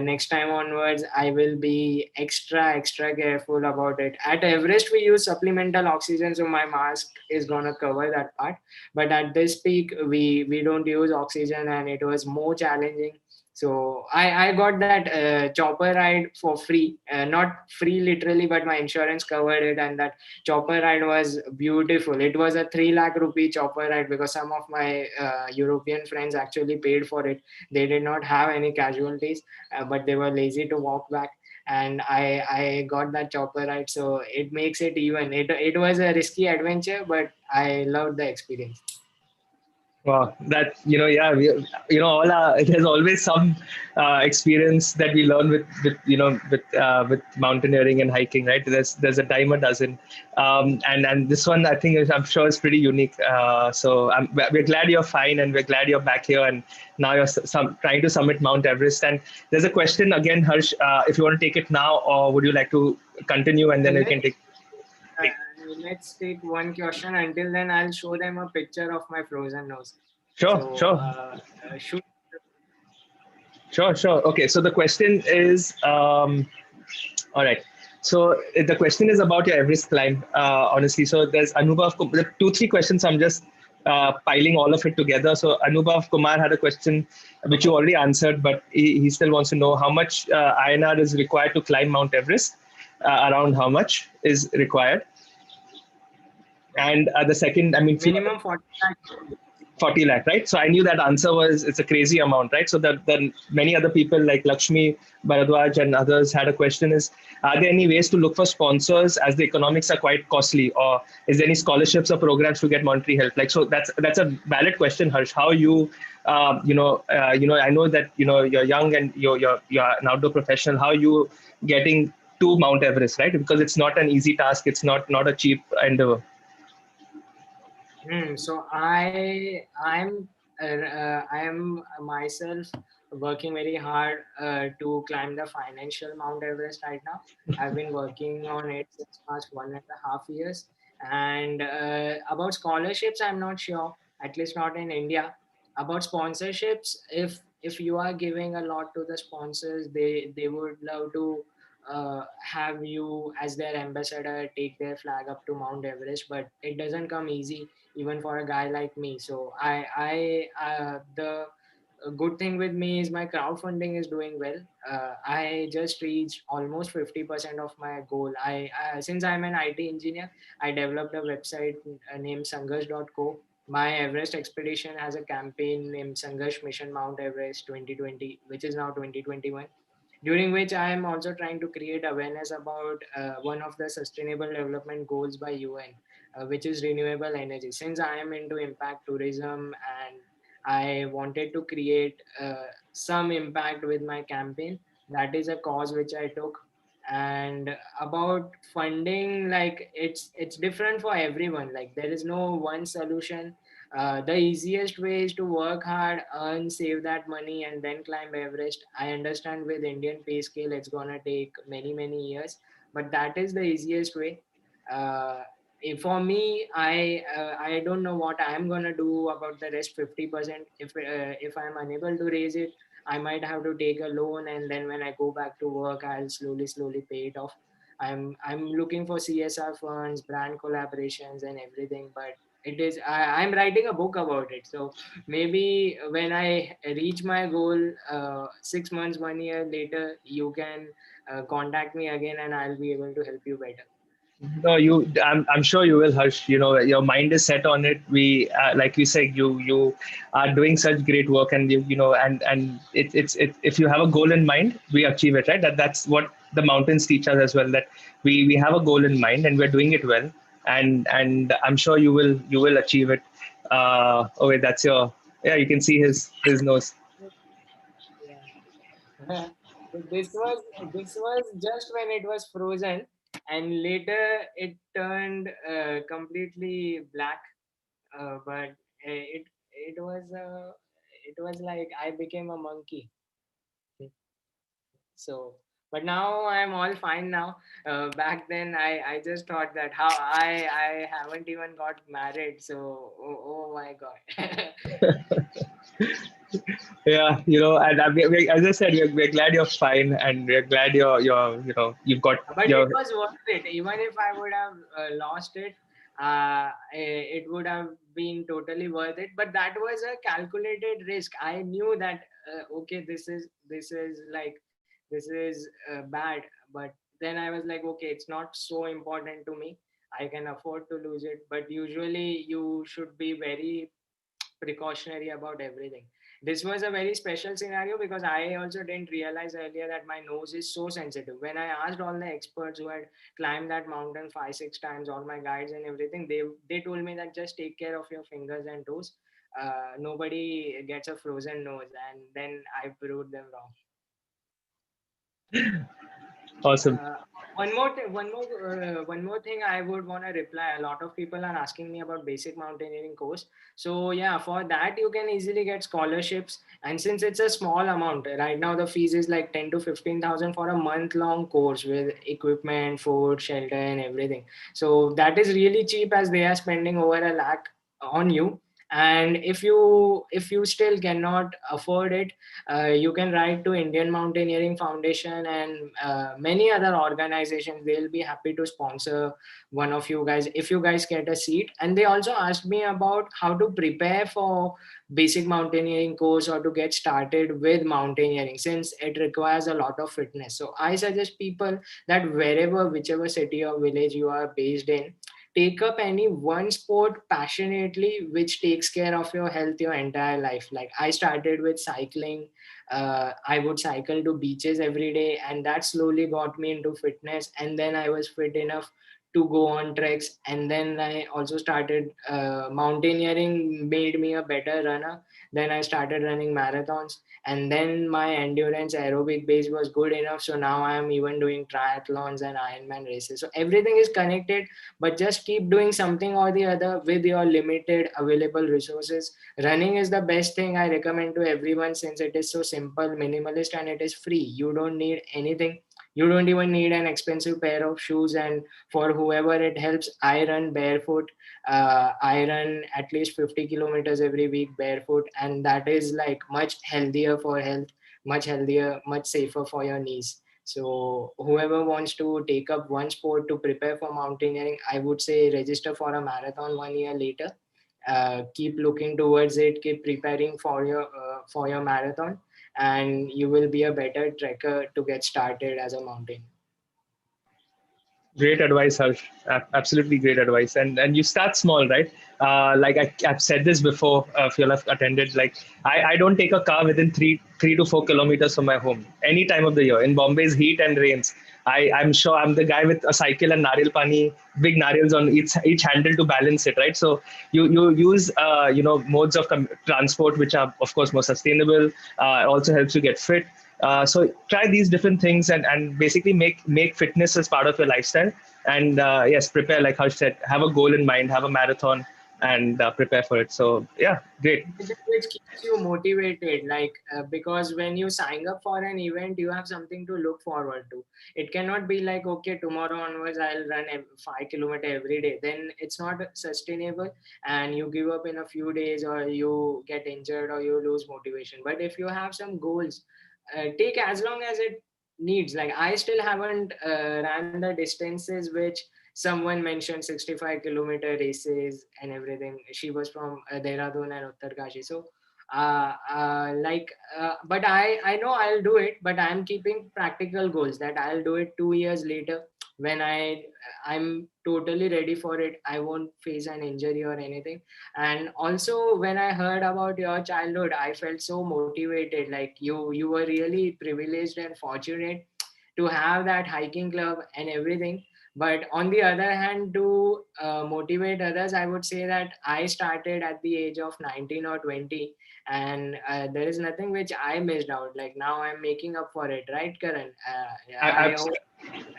next time onwards, I will be extra careful about it. At Everest, we use supplemental oxygen, so my mask is gonna cover that part. But at this peak, we don't use oxygen, and it was more challenging. So I got that chopper ride for free, not free literally, but my insurance covered it, and that chopper ride was beautiful. It was a 3 lakh rupee chopper ride, because some of my European friends actually paid for it. They did not have any casualties, but they were lazy to walk back. And I got that chopper ride, so it makes it even. It was a risky adventure, but I loved the experience. Wow, that yeah, all our there's always some experience that we learn with with mountaineering and hiking, right? There's a dime a dozen, and this one I think I'm sure is pretty unique. So we're glad you're fine, and we're glad you're back here, and now you're trying to summit Mount Everest. And there's a question again, Harsh, if you want to take it now, or would you like to continue, and then we can take. Uh, let's take one question. Until then, I'll show them a picture of my frozen nose. Sure, So, sure. shoot. Sure. Okay, so the question is, all right. So the question is about your Everest climb, honestly. So there's Anubhav, there are two, three questions. I'm just piling all of it together. So Anubhav Kumar had a question which you already answered, but he still wants to know how much INR is required to climb Mount Everest, around how much is required. And the second, I mean, Minimum 40 lakh. 40 lakh, right? So I knew that answer was it's a crazy amount, right? So that then many other people like Lakshmi Bharadwaj and others had a question is, are there any ways to look for sponsors as the economics are quite costly, or is there any scholarships or programs to get monetary help? Like, so that's a valid question, Harsh. How you, I know that, you're young and you're an outdoor professional. How you getting to Mount Everest, right? Because it's not an easy task. It's not a cheap endeavor. So I'm myself working very hard to climb the financial Mount Everest right now. I've been working on it since past 1.5 years. And about scholarships, I'm not sure. At least not in India. About sponsorships, if you are giving a lot to the sponsors, they would love to have you as their ambassador, take their flag up to Mount Everest. But it doesn't come easy, even for a guy like me. So the good thing with me is my crowdfunding is doing well. I just reached almost 50% of my goal. Since I'm an IT engineer, I developed a website named sangharsh.co. My Everest expedition has a campaign named Sangharsh Mission Mount Everest 2020, which is now 2021, during which I am also trying to create awareness about one of the sustainable development goals by UN, which is renewable energy. Since I am into impact tourism, and I wanted to create some impact with my campaign, that is a cause which I took. And about funding, like, it's different for everyone. Like, there is no one solution. The easiest way is to work hard, earn, save that money, and then climb Everest. I understand with Indian pay scale, it's gonna take many years, but that is the easiest way. For me, I don't know what I'm gonna do about the rest 50%. If I'm unable to raise it, I might have to take a loan, and then when I go back to work, I'll slowly pay it off. I'm looking for CSR funds, brand collaborations, and everything. But I'm writing a book about it. So maybe when I reach my goal, 6 months, 1 year later, you can contact me again, and I'll be able to help you better. No, I'm sure you will, Harsh. You know, your mind is set on it. Like you said, you are doing such great work, and if you have a goal in mind, we achieve it, right? That's what the mountains teach us as well. That we have a goal in mind, and we're doing it well, and I'm sure you will achieve it. Oh wait, that's your yeah. You can see his nose. Yeah. this was this was just when it was frozen, and later it turned completely black. But it was like I became a monkey. So, but now I'm all fine now. Back then, I just thought that how I haven't even got married. So, oh my god. Yeah, and as I said, we're glad you're fine, and we're glad you've got But it your. was worth it. Even if I would have lost it, it would have been totally worth it. But that was a calculated risk. I knew that okay, this is bad. But then I was like, okay, it's not so important to me. I can afford to lose it. But usually, you should be very precautionary about everything. This was a very special scenario because I also didn't realize earlier that my nose is so sensitive. When I asked all the experts who had climbed that mountain 5 6 times, all my guides and everything, they told me that just take care of your fingers and toes. Nobody gets a frozen nose, and then I proved them wrong. Awesome. Uh, one more thing I would want to reply. A lot of people are asking me about basic mountaineering course. So yeah, for that you can easily get scholarships. And since it's a small amount, right now the fees is like 10 to 15,000 for a month-long course with equipment, food, shelter, and everything. So that is really cheap as they are spending over a lakh on you. And if you still cannot afford it, you can write to Indian Mountaineering Foundation and many other organizations. They'll be happy to sponsor one of you guys if you guys get a seat. And they also asked me about how to prepare for basic mountaineering course or to get started with mountaineering, since it requires a lot of fitness. So I suggest people that whichever city or village you are based in, take up any one sport passionately which takes care of your health your entire life. Like I started with cycling. I would cycle to beaches every day, and that slowly got me into fitness. And then I was fit enough to go on treks. And then I also started mountaineering, made me a better runner. Then I started running marathons, and then my endurance aerobic base was good enough. So now I am even doing triathlons and Ironman races. So everything is connected, but just keep doing something or the other with your limited available resources. Running is the best thing I recommend to everyone, since it is so simple, minimalist, and it is free. You don't need anything. You don't even need an expensive pair of shoes. And for whoever it helps, I run barefoot. I run at least 50 kilometers every week barefoot, and that is like much healthier for health, much healthier, much safer for your knees. So whoever wants to take up one sport to prepare for mountaineering, I would say register for a marathon 1 year later. Keep looking towards it, keep preparing for your marathon, and you will be a better trekker to get started as a mountain. Great advice, Harsh. Absolutely great advice. And you start small, right? Like I've said this before. If you'll have attended, like I don't take a car within three to 4 kilometers from my home any time of the year. In Bombay's heat and rains, I'm sure I'm the guy with a cycle and naril pani, big narils on each handle to balance it, right? So you use modes of transport which are of course more sustainable. Also helps you get fit. So try these different things and basically make fitness as part of your lifestyle. And yes, prepare, like Harsh said, have a goal in mind, have a marathon, and prepare for it. So yeah, great. Which keeps you motivated, like because when you sign up for an event, you have something to look forward to. It cannot be like, okay, tomorrow onwards I'll run 5 kilometer every day. Then it's not sustainable, and you give up in a few days, or you get injured, or you lose motivation. But if you have some goals, take as long as it needs. Like I still haven't ran the distances which someone mentioned, 65-kilometer races and everything. She was from Dehradun and Uttarkashi. So but I know I'll do it, but I'm keeping practical goals that I'll do it 2 years later when I'm totally ready for it. I won't face an injury or anything. And also when I heard about your childhood, I felt so motivated. Like you were really privileged and fortunate to have that hiking club and everything. But on the other hand, to motivate others, I would say that I started at the age of 19 or 20, and there is nothing which I missed out. Like now I'm making up for it, right, Karan? I I, hope.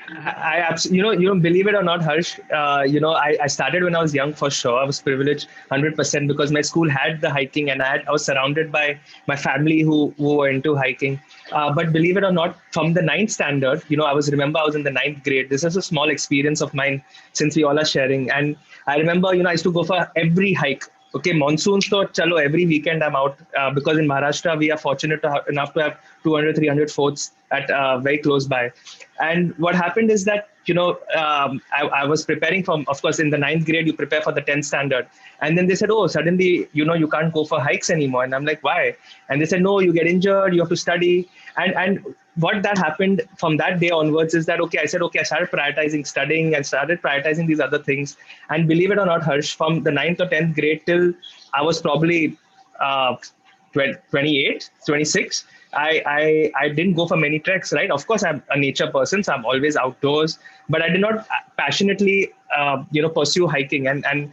I absolutely, believe it or not, Harsh, I started when I was young for sure. I was privileged 100% because my school had the hiking, and I was surrounded by my family who were into hiking. But believe it or not, from the ninth standard, I was in the ninth grade. This is a small experience of mine since we all are sharing. And I remember, I used to go for every hike. Okay, monsoons to chalo, every weekend I'm out because in Maharashtra we are fortunate enough to have 200, 300 forts at very close by. And what happened is that, I was preparing from, of course, in the ninth grade, you prepare for the 10th standard. And then they said, oh, suddenly, you can't go for hikes anymore. And I'm like, why? And they said, no, you get injured, you have to study. And what that happened from that day onwards is that, okay, I said, okay, I started prioritizing studying and started prioritizing these other things. And believe it or not, Harsh, from the ninth or 10th grade till I was probably uh, 28, 26, I didn't go for many treks, right? Of course, I'm a nature person, so I'm always outdoors, but I did not passionately, pursue hiking. And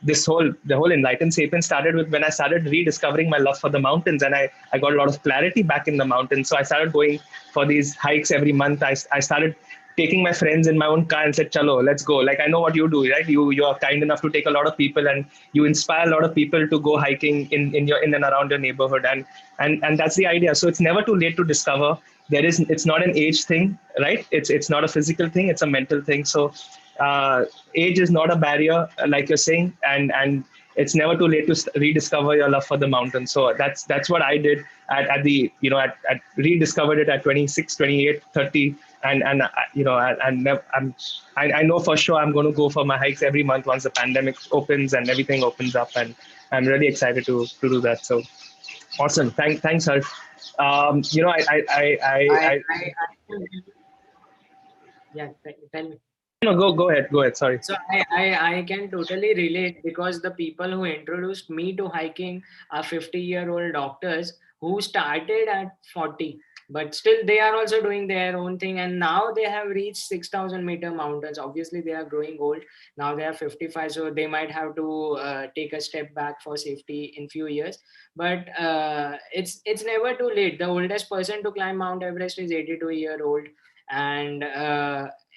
the whole Enlightened Sapiens started with when I started rediscovering my love for the mountains, and I got a lot of clarity back in the mountains. So I started going for these hikes every month. I started taking my friends in my own car and said, "Chalo, let's go." Like I know what you do, right? You're kind enough to take a lot of people, and you inspire a lot of people to go hiking in and around your neighborhood, and that's the idea. So it's never too late to discover. It's not an age thing, right? It's not a physical thing. It's a mental thing. So age is not a barrier, like you're saying, and it's never too late to rediscover your love for the mountain. So that's what I did at the at rediscovered it at 26, 28, 30, and I know for sure I'm going to go for my hikes every month once the pandemic opens and everything opens up, and I'm really excited to do that. So awesome. Thanks, Harsh. I yeah, tell me. No, go ahead. Sorry. So I can totally relate because the people who introduced me to hiking are 50-year-old doctors who started at 40, but still they are also doing their own thing, and now they have reached 6,000-meter mountains. Obviously they are growing old now, they are 55, so they might have to take a step back for safety in few years. But it's never too late. The oldest person to climb Mount Everest is 82-year-old, and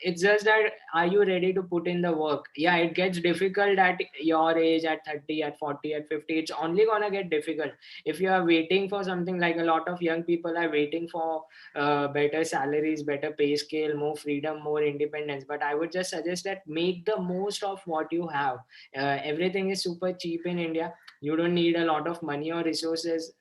it's just that, are you ready to put in the work? Yeah, it gets difficult at your age, at 30, at 40, at 50. It's only gonna get difficult if you are waiting for something. Like a lot of young people are waiting for better salaries, better pay scale, more freedom, more independence. But I would just suggest that make the most of what you have. Everything is super cheap in India. You don't need a lot of money or resources,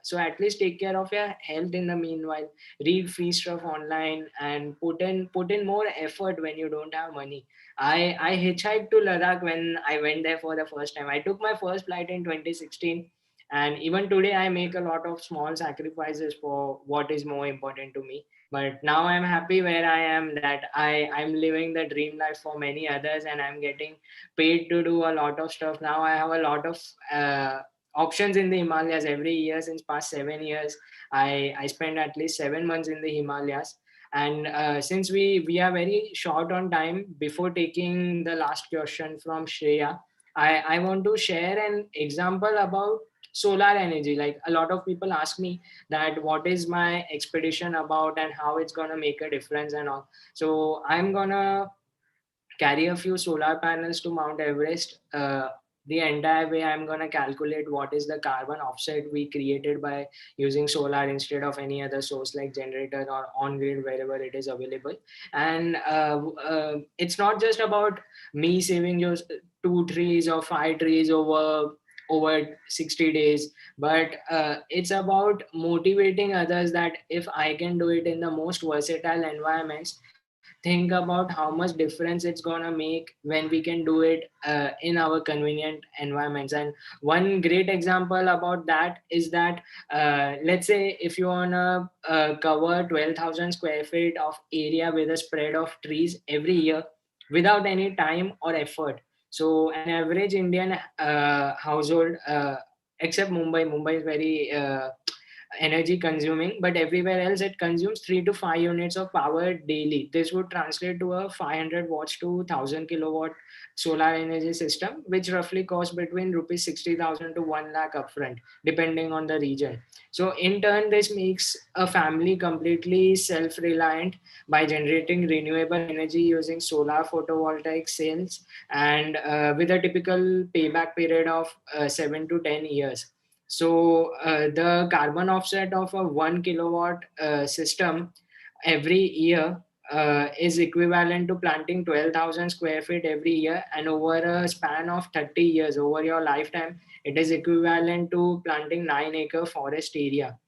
so at least take care of your health in the meanwhile. Read free stuff online and put in more effort when you don't have money. I hitchhiked to Ladakh when I went there for the first time. I took my first flight in 2016, and even today I make a lot of small sacrifices for what is more important to me. But now I'm happy where I am, that I'm living the dream life for many others, and I'm getting paid to do a lot of stuff. Now I have a lot of options in the Himalayas every year. Since past 7 years, I spend at least 7 months in the Himalayas. And since we are very short on time, before taking the last question from Shreya, I want to share an example about solar energy. Like a lot of people ask me that what is my expedition about and how it's gonna make a difference and all. So I'm gonna carry a few solar panels to Mount Everest. The entire way, I'm going to calculate what is the carbon offset we created by using solar instead of any other source like generator or on grid wherever it is available. And it's not just about me saving just 2 trees or 5 trees over over 60 days. But it's about motivating others that if I can do it in the most versatile environments, think about how much difference it's gonna make when we can do it in our convenient environments. And one great example about that is that let's say if you wanna cover 12,000 square feet of area with a spread of trees every year without any time or effort. So an average Indian household, except Mumbai is very energy consuming, but everywhere else it consumes 3 to 5 units of power daily. This would translate to a 500 watts to 1000 kilowatt solar energy system, which roughly costs between rupees 60,000 to 1 lakh upfront, depending on the region. So in turn, this makes a family completely self-reliant by generating renewable energy using solar photovoltaic cells, and with a typical payback period of 7 to 10 years. So the carbon offset of a 1 kilowatt system every year is equivalent to planting 12,000 square feet every year, and over a span of 30 years, over your lifetime, it is equivalent to planting 9-acre forest area.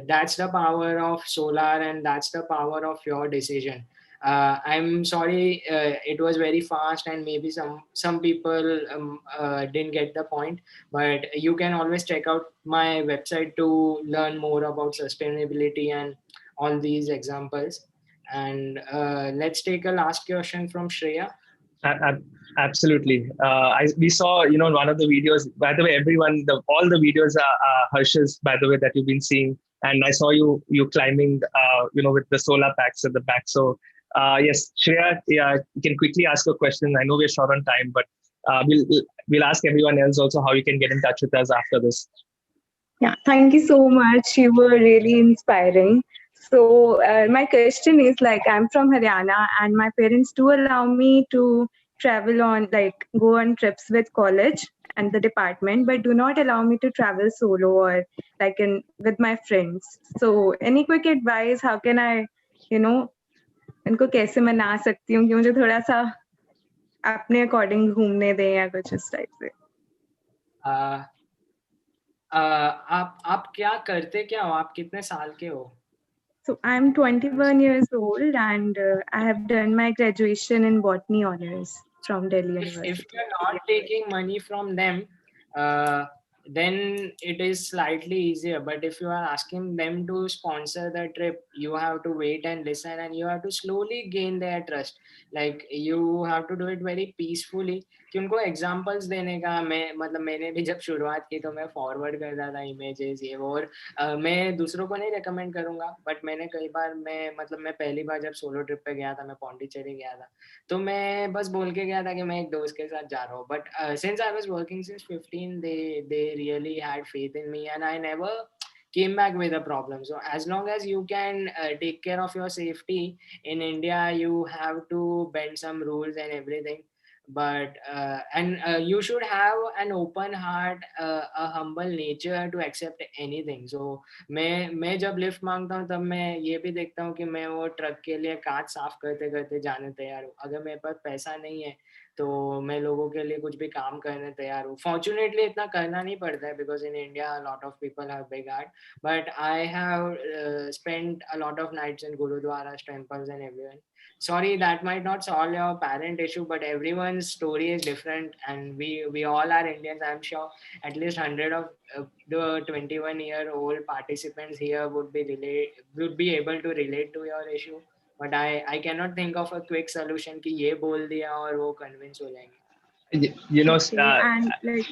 That's the power of solar, and that's the power of your decision. I'm sorry, it was very fast, and maybe some people didn't get the point, but you can always check out my website to learn more about sustainability and all these examples. And let's take a last question from Shreya. A- ab- Absolutely. We saw, one of the videos. By the way, everyone, all the videos are Harsh's. By the way, that you've been seeing, and I saw you climbing, with the solar packs at the back. So, yes, Shreya, yeah, you can quickly ask a question. I know we're short on time, but we'll ask everyone else also how you can get in touch with us after this. Yeah, thank you so much. You were really inspiring. So, my question is like, I'm from Haryana, and my parents do allow me to travel on, like, go on trips with college and the department, but do not allow me to travel solo or like in with my friends. So, any quick advice? How can I, you know, इनको कैसे मना सकती हूँ कि मुझे थोड़ा सा अपने अकॉर्डिंग घूमने दें या कुछ इस टाइप से. uh, आप क्या करते क्या हो? आप कितने साल के हो? So I'm 21 years old, and I have done my graduation in botany honors from Delhi If University. you're not taking money from them, uh, then it is slightly easier. But if you are asking them to sponsor the trip, you have to wait and listen, and you have to slowly gain their trust. Like you have to do it very peacefully. कि उनको examples देने का, मैंने भी जब शुरुआत की तो मैं फॉरवर्ड करता था इमेजेस ये वो, और मैं दूसरों को नहीं रेकमेंड करूंगा, बट मैंने कई बार मैं पहली बार जब सोलो ट्रिप पे गया था, मैं पौंडीचेरी गया था, तो मैं बस बोल के गया था कि मैं एक दोस्त के साथ जा रहा हूँ. But since I was working since 15, they really had faith in me, and I never came back with a problem. So as long as you can take care of your safety in India, you have to bend some rules and everything. But you should have an open heart, a humble nature to accept anything. So मैं जब lift मांगता हूँ तब मैं ये भी देखता हूँ कि मैं वो ट्रक के लिए कांच साफ करते करते जाने तैयार हूँ. अगर मेरे पास पैसा नहीं है तो मैं लोगों के लिए कुछ भी काम करने तैयार हूँ. फॉर्चुनेटली इतना करना नहीं पड़ता है, because in India lot of people have big heart, but I have spent a lot of nights in gurudwaras, temples and everyone. Sorry, that might not solve your parent issue, but everyone's story is different, and we all are Indians. I'm sure at least 100 of the 21-year-old participants here would be able to relate to your issue. But I cannot think of a quick solution कि ये बोल दिया और वो convince हो जाएंगे. You know, Okay, and like,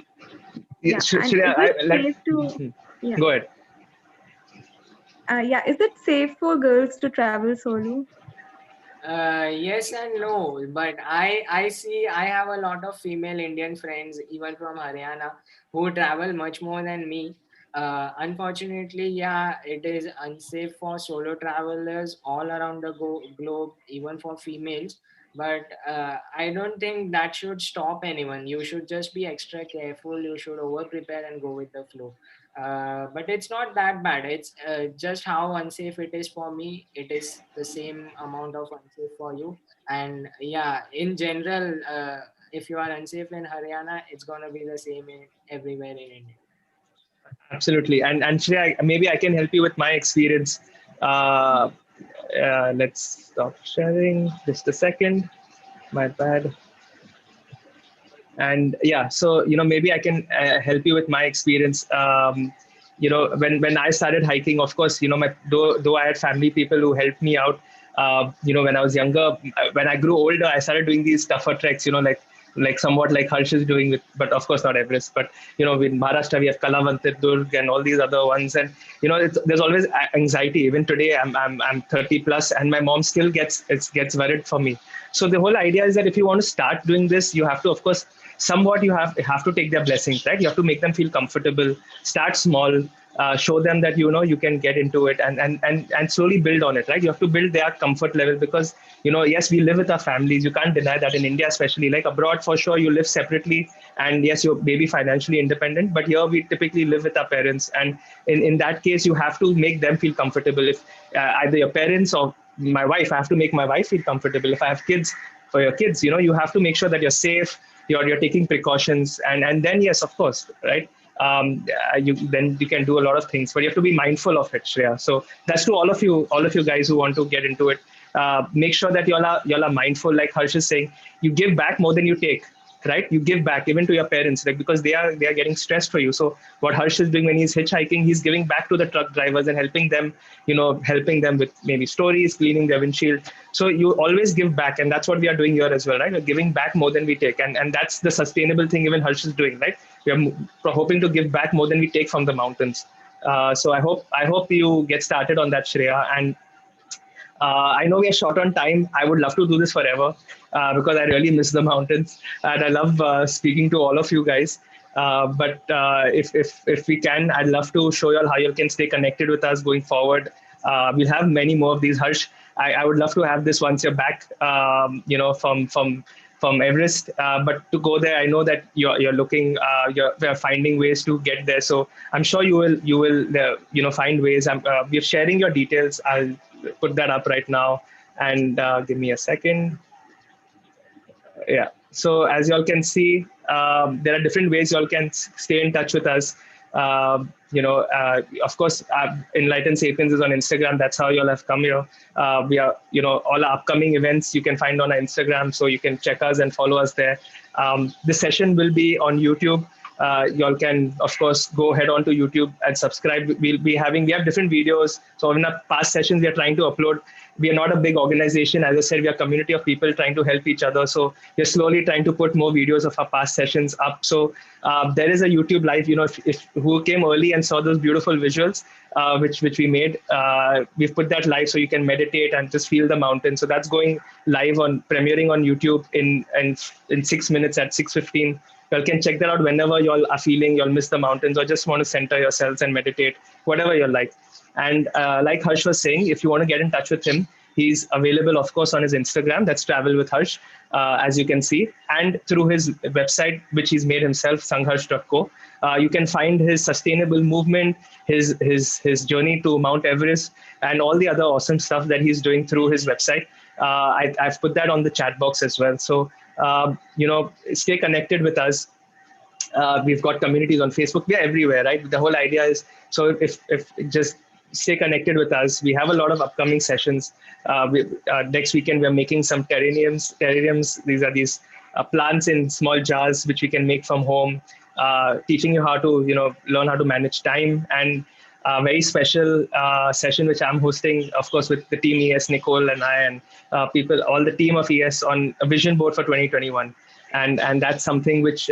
yeah, and Shreya, is it safe to, yeah, go ahead. yeah, is it safe for girls to travel solo? Yes and no, but I see I have a lot of female Indian friends, even from Haryana, who travel much more than me. Unfortunately, yeah, it is unsafe for solo travelers all around the globe, even for females. But I don't think that should stop anyone. You should just be extra careful. You should over prepare and go with the flow. But it's not that bad. It's just how unsafe it is for me. It is the same amount of unsafe for you. And yeah, in general, if you are unsafe in Haryana, it's gonna be the same in everywhere in India. Absolutely. And Shreya, maybe I can help you with my experience. Uh, let's stop sharing just a second. My bad. And yeah, so maybe I can help you with my experience. When I started hiking, of course, my though I had family people who helped me out. When I was younger, when I grew older, I started doing these tougher treks. Like somewhat like Harsh is doing with, but of course not Everest. But in Maharashtra we have Kalavantir, Durg, and all these other ones. And there's always anxiety. Even today, I'm 30 plus, and my mom still gets worried for me. So the whole idea is that if you want to start doing this, you have to, of course, somewhat you have to take their blessings, right? You have to make them feel comfortable. Start small. Show them that you can get into it, and slowly build on it, right? You have to build their comfort level, because yes, we live with our families. You can't deny that. In India especially, like abroad, for sure, you live separately, and yes, you're maybe financially independent, but here we typically live with our parents, and in that case you have to make them feel comfortable. If either your parents or my wife, I have to make my wife feel comfortable. If I have kids, for your kids, you have to make sure that you're safe, you're taking precautions, and then yes, of course, right? Then you can do a lot of things, but you have to be mindful of it, Shreya. So that's to all of you guys who want to get into it. Make sure that y'all are mindful. Like Harsh is saying, you give back more than you take, right? You give back even to your parents, like, because they are getting stressed for you. So what Harsh is doing when he's hitchhiking, he's giving back to the truck drivers and helping them with maybe stories, cleaning their windshield. So you always give back, and that's what we are doing here as well, right? We're giving back more than we take, and that's the sustainable thing even Harsh is doing, right? We are hoping to give back more than we take from the mountains. So I hope you get started on that, Shreya. And I know we are short on time. I would love to do this forever, because I really miss the mountains, and I love speaking to all of you guys. But if we can, I'd love to show you all how you can stay connected with us going forward. We'll have many more of these. Harsh, I would love to have this once you're back, from Everest. But to go there, I know that you're looking, you're finding ways to get there. So I'm sure you will find ways. We're sharing your details. I'll put that up right now, and give me a second. Yeah. So as y'all can see, there are different ways y'all can stay in touch with us. Of course, Enlightened Sapiens is on Instagram. That's how y'all have come here. We are, all our upcoming events you can find on our Instagram, so you can check us and follow us there. This session will be on YouTube. Y'all can, of course, go head on to YouTube and subscribe. We have different videos. So in our past sessions, we are trying to upload. We are not a big organization. As I said, we are a community of people trying to help each other. So we're slowly trying to put more videos of our past sessions up. So there is a YouTube live, if who came early and saw those beautiful visuals, which we made, we've put that live so you can meditate and just feel the mountain. So that's going live premiering on YouTube in 6 minutes at 6:15. You can check that out whenever y'all are feeling y'all miss the mountains or just want to center yourselves and meditate, whatever you like. And like Harsh was saying, if you want to get in touch with him, he's available, of course, on his Instagram. That's Travel with Harsh, as you can see, and through his website, which he's made himself, sangharsh.co. You can find his sustainable movement, his journey to Mount Everest, and all the other awesome stuff that he's doing through his website. I've put that on the chat box as well. So stay connected with us. We've got communities on Facebook. We're everywhere, right? The whole idea is, so if just stay connected with us. We have a lot of upcoming sessions. Next weekend, we're making some terrariums. These are these plants in small jars, which we can make from home, teaching you how to, learn how to manage time. And a very special session, which I'm hosting, of course, with the team ES, Nicole and I, and all the team of ES on a vision board for 2021. And that's something which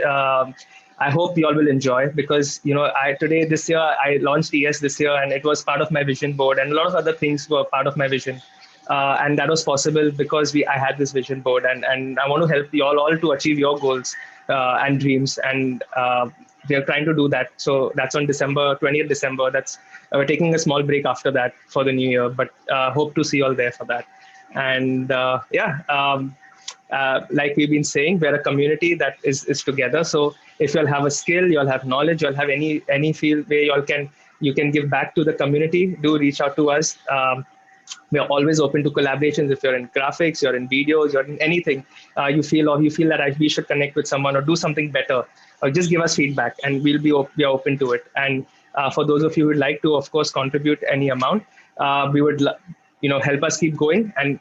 I hope you all will enjoy, because this year I launched ES this year, and it was part of my vision board, and a lot of other things were part of my vision, and that was possible because I had this vision board, and I want to help you all to achieve your goals and dreams, and we are trying to do that. So that's on 20th December. We're taking a small break after that for the new year, but hope to see you all there for that. And like we've been saying, we're a community that is together. So if you'll have a skill, you'll have knowledge, you'll have any field where you can give back to the community, do reach out to us. We are always open to collaborations. If you're in graphics, you're in videos, you're in anything, you feel that we should connect with someone or do something better, or just give us feedback, and we are open to it. And for those of you who would like to, of course, contribute any amount, we would help us keep going and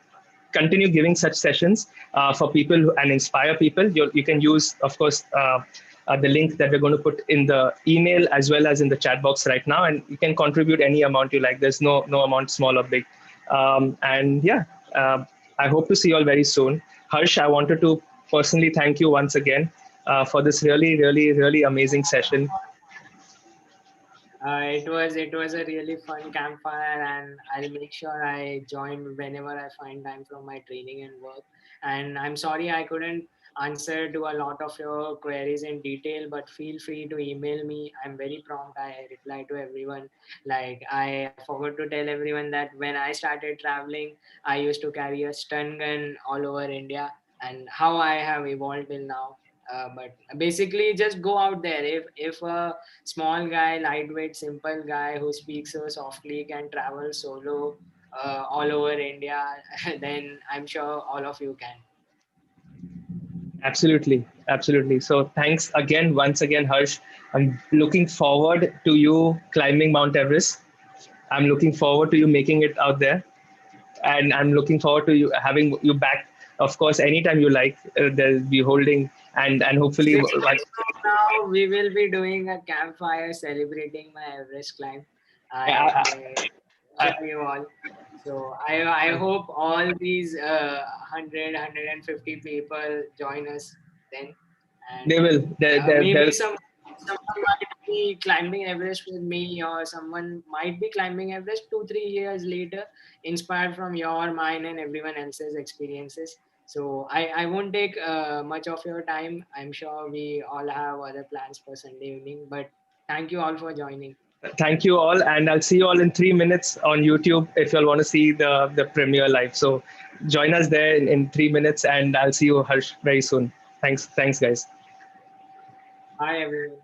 continue giving such sessions for people and inspire people. You can use, of course, the link that we're going to put in the email as well as in the chat box right now, and you can contribute any amount you like. There's no amount small or big. And yeah, I hope to see you all very soon. Harsh, I wanted to personally thank you once again for this really, really, really amazing session. It was a really fun campfire, and I'll make sure I join whenever I find time from my training and work. And I'm sorry I couldn't answer to a lot of your queries in detail, but feel free to email me. I'm very prompt. I reply to everyone. Like I forgot to tell everyone that when I started traveling, I used to carry a stun gun all over India, and how I have evolved till now. But basically, just go out there. If a small guy, lightweight, simple guy who speaks so softly can travel solo all over India, then I'm sure all of you can. Absolutely, absolutely. So thanks again, once again, Harsh. I'm looking forward to you climbing Mount Everest. I'm looking forward to you making it out there, and I'm looking forward to you having you back. Of course, anytime you like, they'll be holding, and hopefully, 6 months from now, we will be doing a campfire celebrating my Everest climb. I, I assure you all. So I hope all these 150 people join us then, they and will. maybe someone might be climbing Everest with me, or someone might be climbing Everest 2-3 years later, inspired from your, mine, and everyone else's experiences. So I won't take much of your time. I'm sure we all have other plans for Sunday evening, but thank you all for joining. Thank you all, and I'll see you all in 3 minutes on YouTube if you all want to see the premiere live. So join us there in 3 minutes, and I'll see you, Harsh, very soon. Thanks, guys. Bye, everyone.